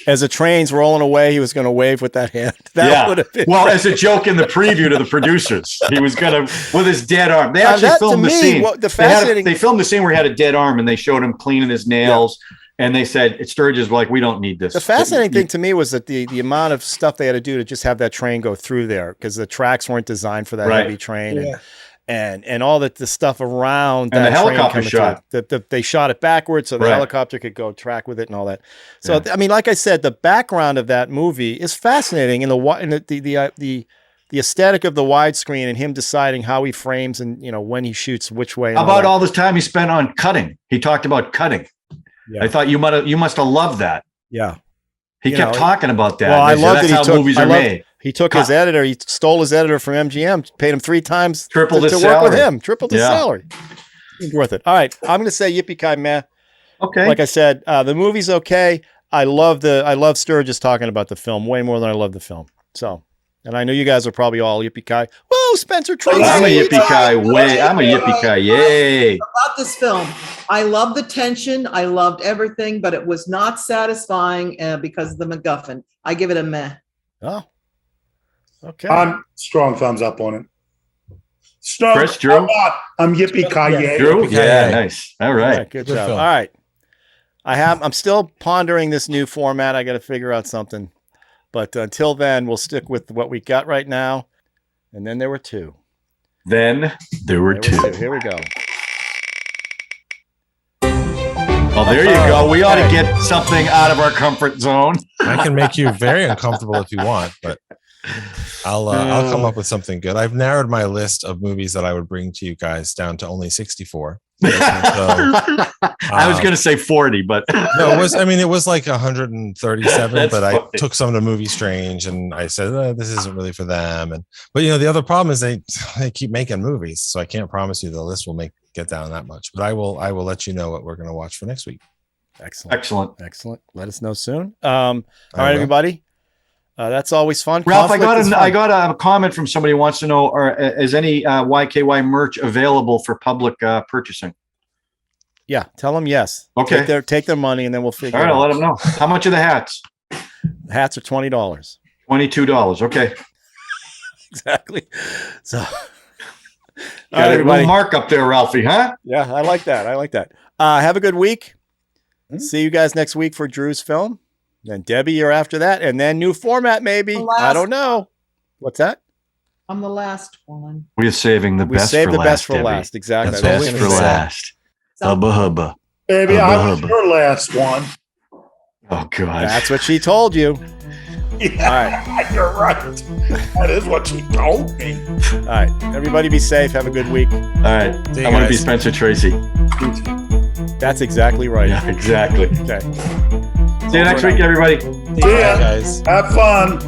as the train's rolling away, he was going to wave with that hand? That would have been well, as a joke in the preview to the producers, he was going to, with his dead arm. They actually filmed the scene. They filmed the scene where he had a dead arm and they showed him cleaning his nails. Yeah. And they said, Sturges, like, we don't need this. The fascinating thing to me was that the amount of stuff they had to do to just have that train go through there because the tracks weren't designed for that heavy train. Yeah. And all the stuff around and that the helicopter shot. They shot it backwards so the helicopter could go track with it and all that. So I mean, like I said, the background of that movie is fascinating, and the aesthetic of the widescreen and him deciding how he frames and when he shoots which way. How about all this time he spent on cutting? He talked about cutting. Yeah. I thought you must have loved that. Yeah, he kept talking about that. Well, I love that how movies are made. He took his editor. He stole his editor from MGM. Paid him 3 times tripled his to salary. Work with him. Tripled his salary. Worth it. All right, I'm going to say Yippee-Ki-Yay. Okay. Like I said, the movie's okay. I love Sturges talking about the film way more than I love the film. So, and I know you guys are probably all Yippee-Ki. Whoa, Spencer Tracy. I'm a Yippee-Ki-Yay. I'm a Yippee-Ki-Yay. About this film, I love the tension. I loved everything, but it was not satisfying because of the MacGuffin. I give it a meh. Oh, okay. I'm strong thumbs up on it. Chris, Drew? I'm Yippee-Ki-Yay. Drew? Yeah, nice. All right. Good job. All right. I'm still pondering this new format. I got to figure out something. But until then, we'll stick with what we got right now. And then there were two. Then there were two. Here we go. Well, there you go. We ought to get something out of our comfort zone. I can make you very uncomfortable if you want, but I'll come up with something good. I've narrowed my list of movies that I would bring to you guys down to only 64. So, I was going to say 40, but no, it was like 137, but funny. I took some to Movie Strange and I said, this isn't really for them. But the other problem is they keep making movies. So I can't promise you the list will get down that much, but I will let you know what we're going to watch for next week. Excellent. Let us know soon. All right, everybody. That's always fun. Ralph, I got a comment from somebody who wants to know, is any YKY merch available for public purchasing? Yeah, tell them yes. Okay. Take their money and then we'll figure it out. All right, I'll let them know. How much are the hats? The hats are $20. $22. Okay. Exactly. So got a little markup there, Ralphie, huh? Yeah, I like that. Have a good week. See you guys next week for Drew's film. Then Debbie, you're after that. And then new format, maybe. I don't know. What's that? I'm the last one. We're saving the best for last. We saved the best for last. Exactly. The best for last. Hubba hubba. Baby, I was your last one. Oh, God. That's what she told you. Yeah, all right. You're right. That is what she told me. All right. Everybody be safe. Have a good week. All right. I want to be Spencer Tracy. That's exactly right. Yeah, exactly. Okay. See you next week, everybody. See ya. Guys. Have fun.